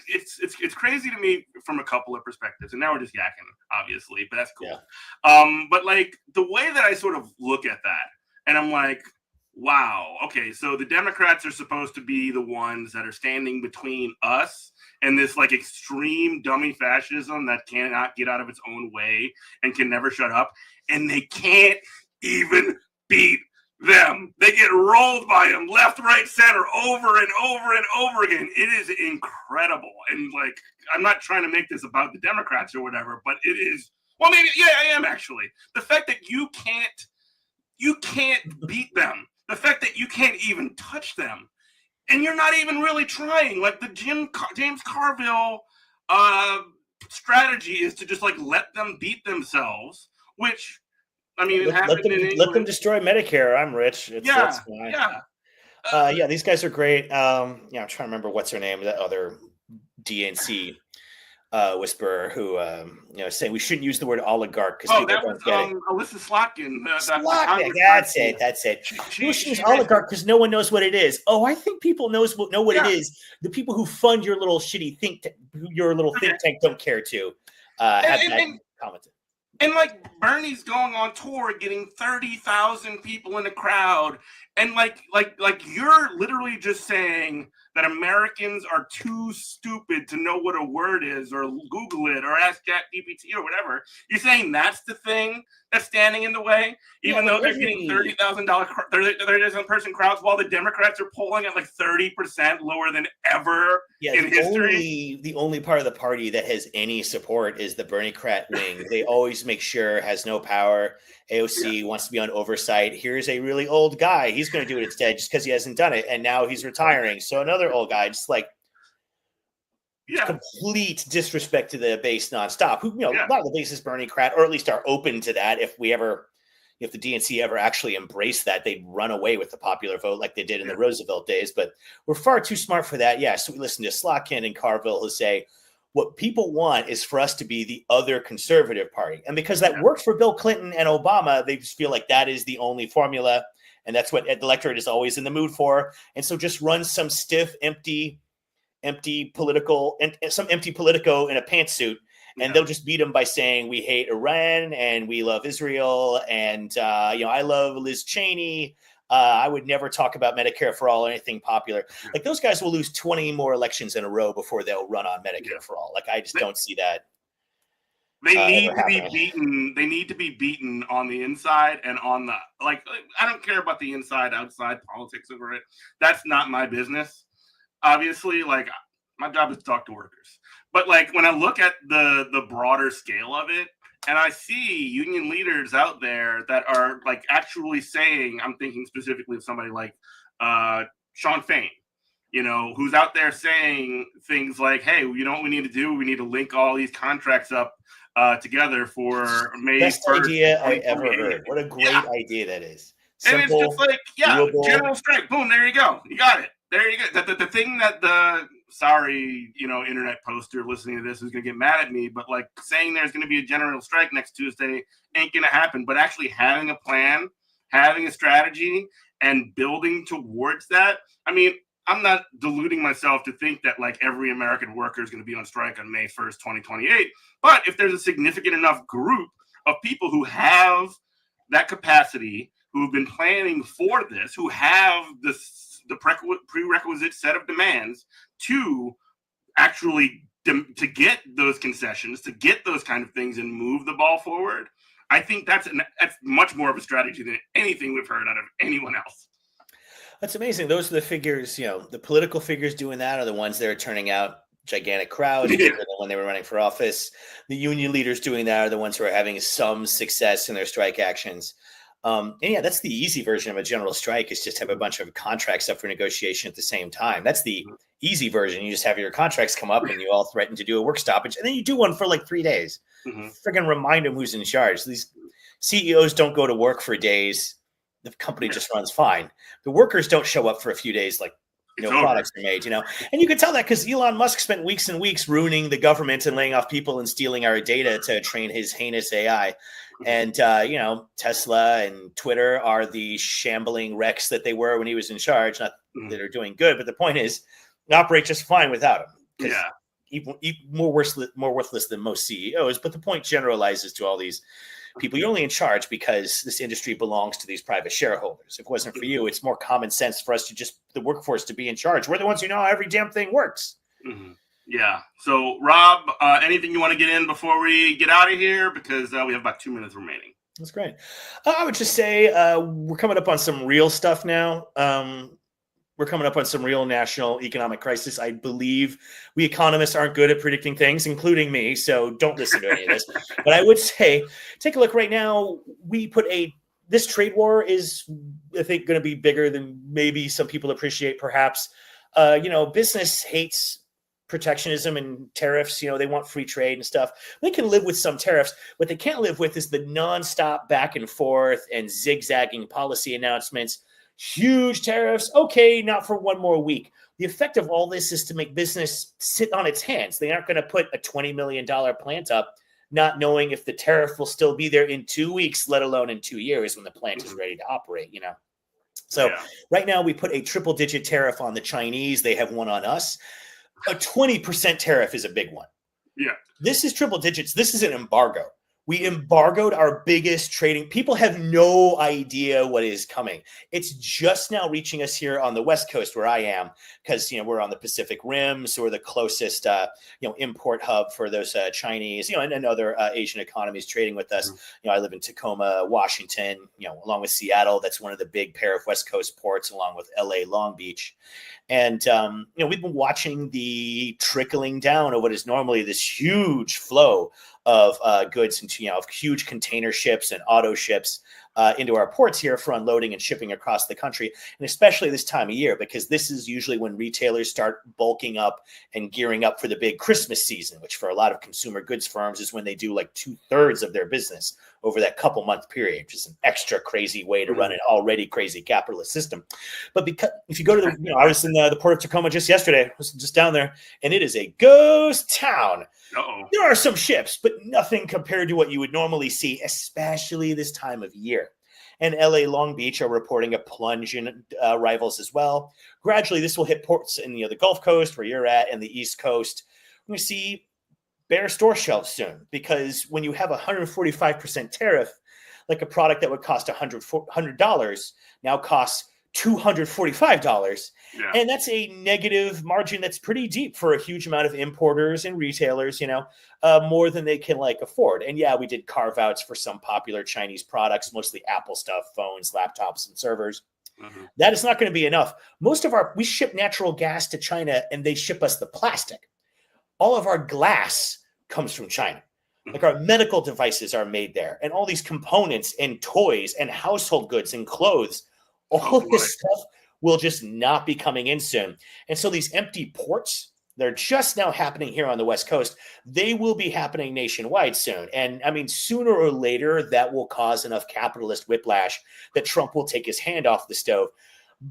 it's crazy to me from a couple of perspectives. And now we're just yakking, obviously, but that's cool. Yeah. But like the way that I sort of look at that, and I'm like, wow, okay, so the Democrats are supposed to be the ones that are standing between us and this like extreme dummy fascism that cannot get out of its own way and can never shut up. And they can't even beat them. They get rolled by them left, right, center, over and over and over again. It is incredible. And like, I'm not trying to make this about the Democrats or whatever, but it is, well, maybe, yeah, I am actually. The fact that you can't beat them, the fact that you can't even touch them, and you're not even really trying. Like the James Carville strategy is to just like let them beat themselves, which, I mean, let them destroy Medicare. I'm rich. That's fine. Yeah. These guys are great. I'm trying to remember what's her name, that other DNC whisperer who saying we shouldn't use the word oligarch because people don't get it. Alyssa Slotkin. That's it. We shouldn't use oligarch because no one knows what it is. Oh, I think people know what it is. The people who fund your little shitty think tank don't care to have that commented. And like Bernie's going on tour, getting 30,000 people in a crowd, and like you're literally just saying that Americans are too stupid to know what a word is, or Google it, or ask ChatGPT or whatever. You're saying that's the thing that's standing in the way, even though they're getting $30,000 person crowds, while the Democrats are polling at like 30% lower than ever in history. The only part of the party that has any support is the Bernie-crat wing. They always make sure has no power. AOC wants to be on oversight. Here's a really old guy. He's going to do it instead just because he hasn't done it. And now he's retiring. So another old guy, just like complete disrespect to the base nonstop. Who, a lot of the base is Bernie-crat, or at least are open to that. If the DNC ever actually embraced that, they'd run away with the popular vote like they did in the Roosevelt days. But we're far too smart for that. Yeah, so we listen to Slotkin and Carville who say, what people want is for us to be the other conservative party. And because that worked for Bill Clinton and Obama, they just feel like that is the only formula. And that's what the electorate is always in the mood for. And so just run some stiff, empty some empty politico in a pantsuit, and they'll just beat him by saying we hate Iran and we love Israel, and I love Liz Cheney. I would never talk about Medicare for all or anything popular. Like, those guys will lose 20 more elections in a row before they'll run on Medicare for all. Like, I just don't see that. They need to be beaten. They need to be beaten on the inside and on the, like, I don't care about the inside, outside politics over it. That's not my business. Obviously, like, my job is to talk to workers. But, like, when I look at the broader scale of it, and I see union leaders out there that are, like, actually saying, I'm thinking specifically of somebody like Sean Fain, who's out there saying things like, hey, you know what we need to do? We need to link all these contracts up together for May 1st. Best idea I ever heard. What a great idea that is. Simple, and it's just like, doable. General strike. Boom, there you go. You got it. There you go. The thing that internet poster listening to this is going to get mad at me, but, like, saying there's going to be a general strike next Tuesday ain't going to happen. But actually having a plan, having a strategy, and building towards that. I mean, I'm not deluding myself to think that, like, every American worker is going to be on strike on May 1st, 2028. But if there's a significant enough group of people who have that capacity, who've been planning for this, who have the prerequisite set of demands to actually to get those concessions, to get those kind of things and move the ball forward, I think that's much more of a strategy than anything we've heard out of anyone else. That's amazing. Those are the figures, the political figures doing that are the ones that are turning out gigantic crowds when they were running for office. The union leaders doing that are the ones who are having some success in their strike actions. That's the easy version of a general strike, is just have a bunch of contracts up for negotiation at the same time. That's the easy version. You just have your contracts come up and you all threaten to do a work stoppage, and then you do one for like 3 days. Friggin' remind them who's in charge. These CEOs don't go to work for days. The company just runs fine. The workers don't show up for a few days, like no products are made, And you can tell that because Elon Musk spent weeks and weeks ruining the government and laying off people and stealing our data to train his heinous AI. And, Tesla and Twitter are the shambling wrecks that they were when he was in charge. Not that they're doing good, but the point is, they operate just fine without him. Even more worthless than most CEOs. But the point generalizes to all these people. You're only in charge because this industry belongs to these private shareholders. If it wasn't for you, it's more common sense for us the workforce to be in charge. We're the ones who know how every damn thing works. Yeah. So, Rob, anything you want to get in before we get out of here? Because we have about 2 minutes remaining. That's great. I would just say we're coming up on some real stuff now. We're coming up on some real national economic crisis. I believe we economists aren't good at predicting things, including me. So don't listen to any of this. But I would say, take a look right now. This trade war is, I think, going to be bigger than maybe some people appreciate, perhaps. Business hates protectionism and tariffs. They want free trade and stuff. They can live with some tariffs. What they can't live with is the nonstop back and forth and zigzagging policy announcements. Huge tariffs. Okay, not for one more week. The effect of all this is to make business sit on its hands. They aren't going to put a $20 million plant up, not knowing if the tariff will still be there in 2 weeks, let alone in 2 years when the plant is ready to operate, So right now we put a triple-digit tariff on the Chinese. They have one on us. A 20% tariff is a big one. Yeah. This is triple digits. This is an embargo. We embargoed our biggest trading. People have no idea what is coming. It's just now reaching us here on the West Coast where I am, because we're on the Pacific Rim, so we're the closest import hub for those Chinese, and other Asian economies trading with us. I live in Tacoma, Washington, along with Seattle. That's one of the big pair of West Coast ports, along with LA, Long Beach. And we've been watching the trickling down of what is normally this huge flow of goods into huge container ships and auto ships into our ports here for unloading and shipping across the country, and especially this time of year, because this is usually when retailers start bulking up and gearing up for the big Christmas season, which for a lot of consumer goods firms is when they do like 2/3 of their business over that couple month period, which is an extra crazy way to run an already crazy capitalist system. But because if you go to I was in the port of Tacoma just yesterday, I was just down there, and it is a ghost town. There are some ships, but nothing compared to what you would normally see, especially this time of year. and LA Long Beach are reporting a plunge in arrivals as well. Gradually, this will hit ports in the Gulf Coast where you're at and the East Coast. We're going to see bare store shelves soon, because when you have a 145% tariff, like a product that would cost $100 now costs $245. Yeah. And that's a negative margin that's pretty deep for a huge amount of importers and retailers, more than they can afford. And yeah, we did carve outs for some popular Chinese products, mostly Apple stuff, phones, laptops, and servers. Mm-hmm. That is not going to be enough. We ship natural gas to China and they ship us the plastic. All of our glass comes from China. Like our medical devices are made there, and all these components and toys and household goods and clothes, all this stuff will just not be coming in soon. And so these empty ports, they're just now happening here on the West Coast. They will be happening nationwide soon. And I mean, sooner or later, that will cause enough capitalist whiplash that Trump will take his hand off the stove.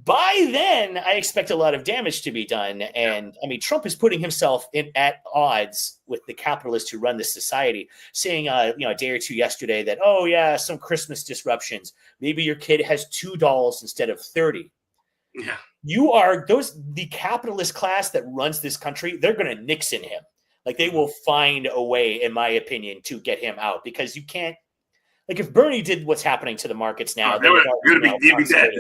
By then, I expect a lot of damage to be done. And I mean, Trump is putting himself at odds with the capitalists who run this society, saying, a day or two yesterday that, oh, yeah, some Christmas disruptions. Maybe your kid has $2 instead of 30. Yeah. The capitalist class that runs this country, they're going to Nixon him. They will find a way, in my opinion, to get him out, because you can't. If Bernie did what's happening to the markets now, they would be dead.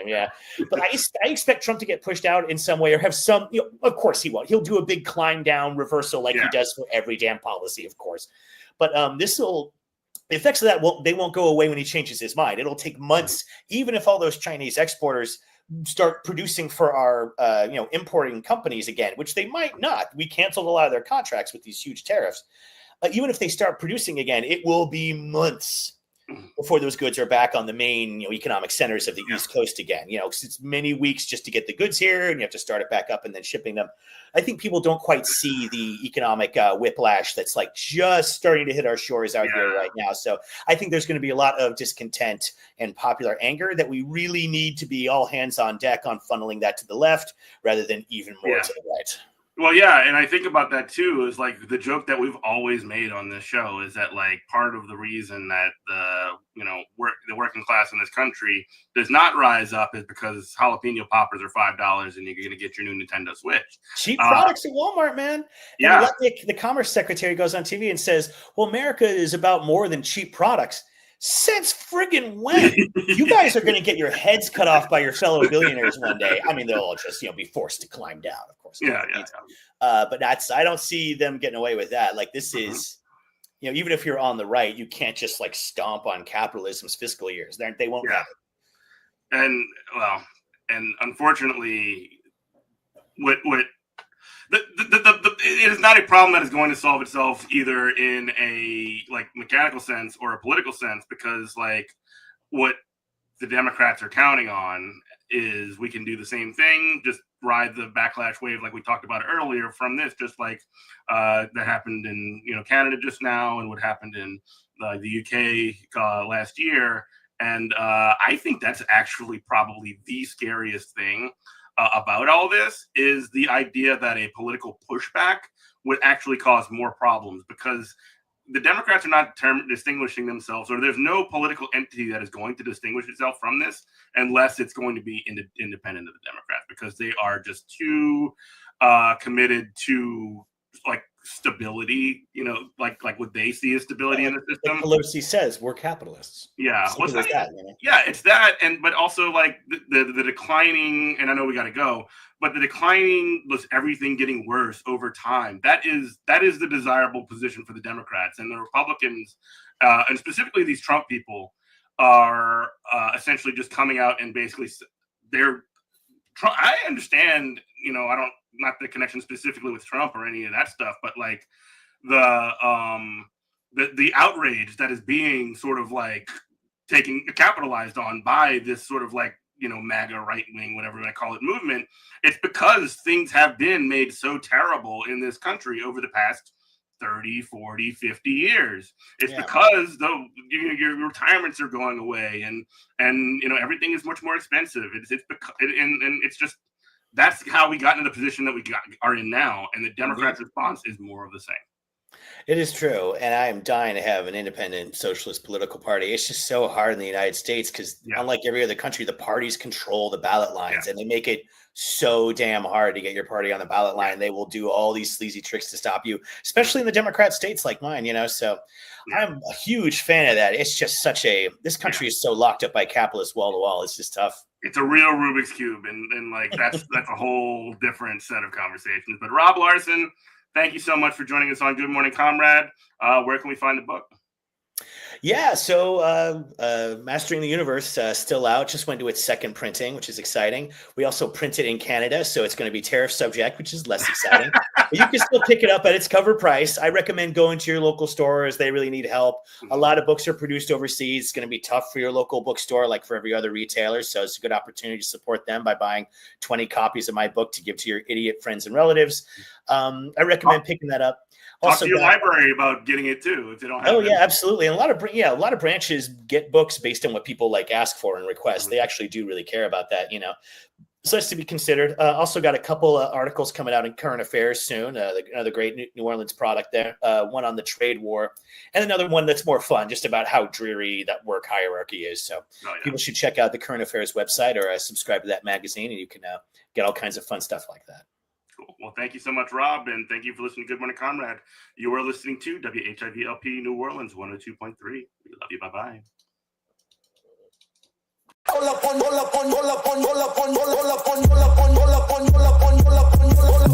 Yeah, but I expect Trump to get pushed out in some way, or have some. Of course he won't. He'll do a big climb down reversal he does for every damn policy, of course. But the effects of that won't go away when he changes his mind. It'll take months, even if all those Chinese exporters start producing for our importing companies again, which they might not. We canceled a lot of their contracts with these huge tariffs. Even if they start producing again, it will be months before those goods are back on the main economic centers of the East Coast again. Because it's many weeks just to get the goods here, and you have to start it back up and then shipping them. I think people don't quite see the economic whiplash that's just starting to hit our shores out here right now. So I think there's going to be a lot of discontent and popular anger that we really need to be all hands on deck on funneling that to the left rather than even more to the right. Well, yeah, and I think about that too, is the joke that we've always made on this show is that part of the reason that the working class in this country does not rise up is because jalapeno poppers are $5 and you're going to get your new Nintendo Switch. Cheap products at Walmart, man. Yeah. And the Commerce Secretary goes on TV and says, well, America is about more than cheap products. Since friggin' when? You guys are going to get your heads cut off by your fellow billionaires one day. I mean, they'll all just be forced to climb down, of course. Yeah. But I don't see them getting away with that. This is, even if you're on the right, you can't just stomp on capitalism's fiscal years. They won't have it. And unfortunately, it is not a problem that is going to solve itself either in a mechanical sense or a political sense, because what the Democrats are counting on is we can do the same thing, just ride the backlash wave like we talked about earlier from this, just that happened in Canada just now and what happened in the UK last year. And I think that's actually probably the scariest thing about all this, is the idea that a political pushback would actually cause more problems, because the Democrats are not distinguishing themselves, or there's no political entity that is going to distinguish itself from this unless it's going to be independent of the Democrats, because they are just too committed to stability, like what they see as stability in the system. Pelosi says we're capitalists. Yeah, it's that, but also the declining, and I know we got to go, but the declining was everything getting worse over time. That is the desirable position for the Democrats, and the Republicans, and specifically these Trump people, are essentially just coming out and basically I understand, not the connection specifically with Trump or any of that stuff, but the outrage that is being sort of capitalized on by this sort of MAGA right wing, whatever I call it, movement. It's because things have been made so terrible in this country over the past 30, 40, 50 years. It's because your retirements are going away and everything is much more expensive. It's because and it's just, that's how we got into the position that are in now, and the Democrats' response is more of the same. It is true, and I am dying to have an independent socialist political party. It's just so hard in the United States because, Yeah, unlike every other country, the parties control the ballot yeah, lines, and they make it so damn hard to get your party on the ballot yeah, line. They will do all these sleazy tricks to stop you, especially in the Democrat states like mine. So yeah, I'm a huge fan of that. It's just this yeah. country is so locked up by capitalists wall to wall. It's just tough. It's a real Rubik's cube, and like that's a whole different set of conversations. But Rob Larson, thank you so much for joining us on Good Morning Comrade. Where can we find the book? Yeah, so Mastering the Universe still out, just went to its second printing, which is exciting. We also print it in Canada, so it's going to be tariff subject, which is less exciting. But you can still pick it up at its cover price. I recommend going to your local stores. They really need help. A lot of books are produced overseas. It's going to be tough for your local bookstore, like for every other retailer. So it's a good opportunity to support them by buying 20 copies of my book to give to your idiot friends and relatives. I recommend picking that up. Talk to your library about getting it too if they don't have it. Oh yeah, absolutely. And a lot of branches get books based on what people like ask for and request. They actually do really care about that, So it's to be considered. Also got a couple articles coming out in Current Affairs soon. Another great New Orleans product there. One on the trade war, and another one that's more fun, just about how dreary that work hierarchy is. So people should check out the Current Affairs website or subscribe to that magazine, and you can get all kinds of fun stuff like that. Cool. Well, thank you so much, Rob, and thank you for listening to Good Morning Comrade. You are listening to WHIVLP New Orleans 102.3. We love you. Bye-bye. Roll up on, roll up on, roll up on, roll up on, roll up on, roll up on, roll up on, roll up on, roll up on, roll up on.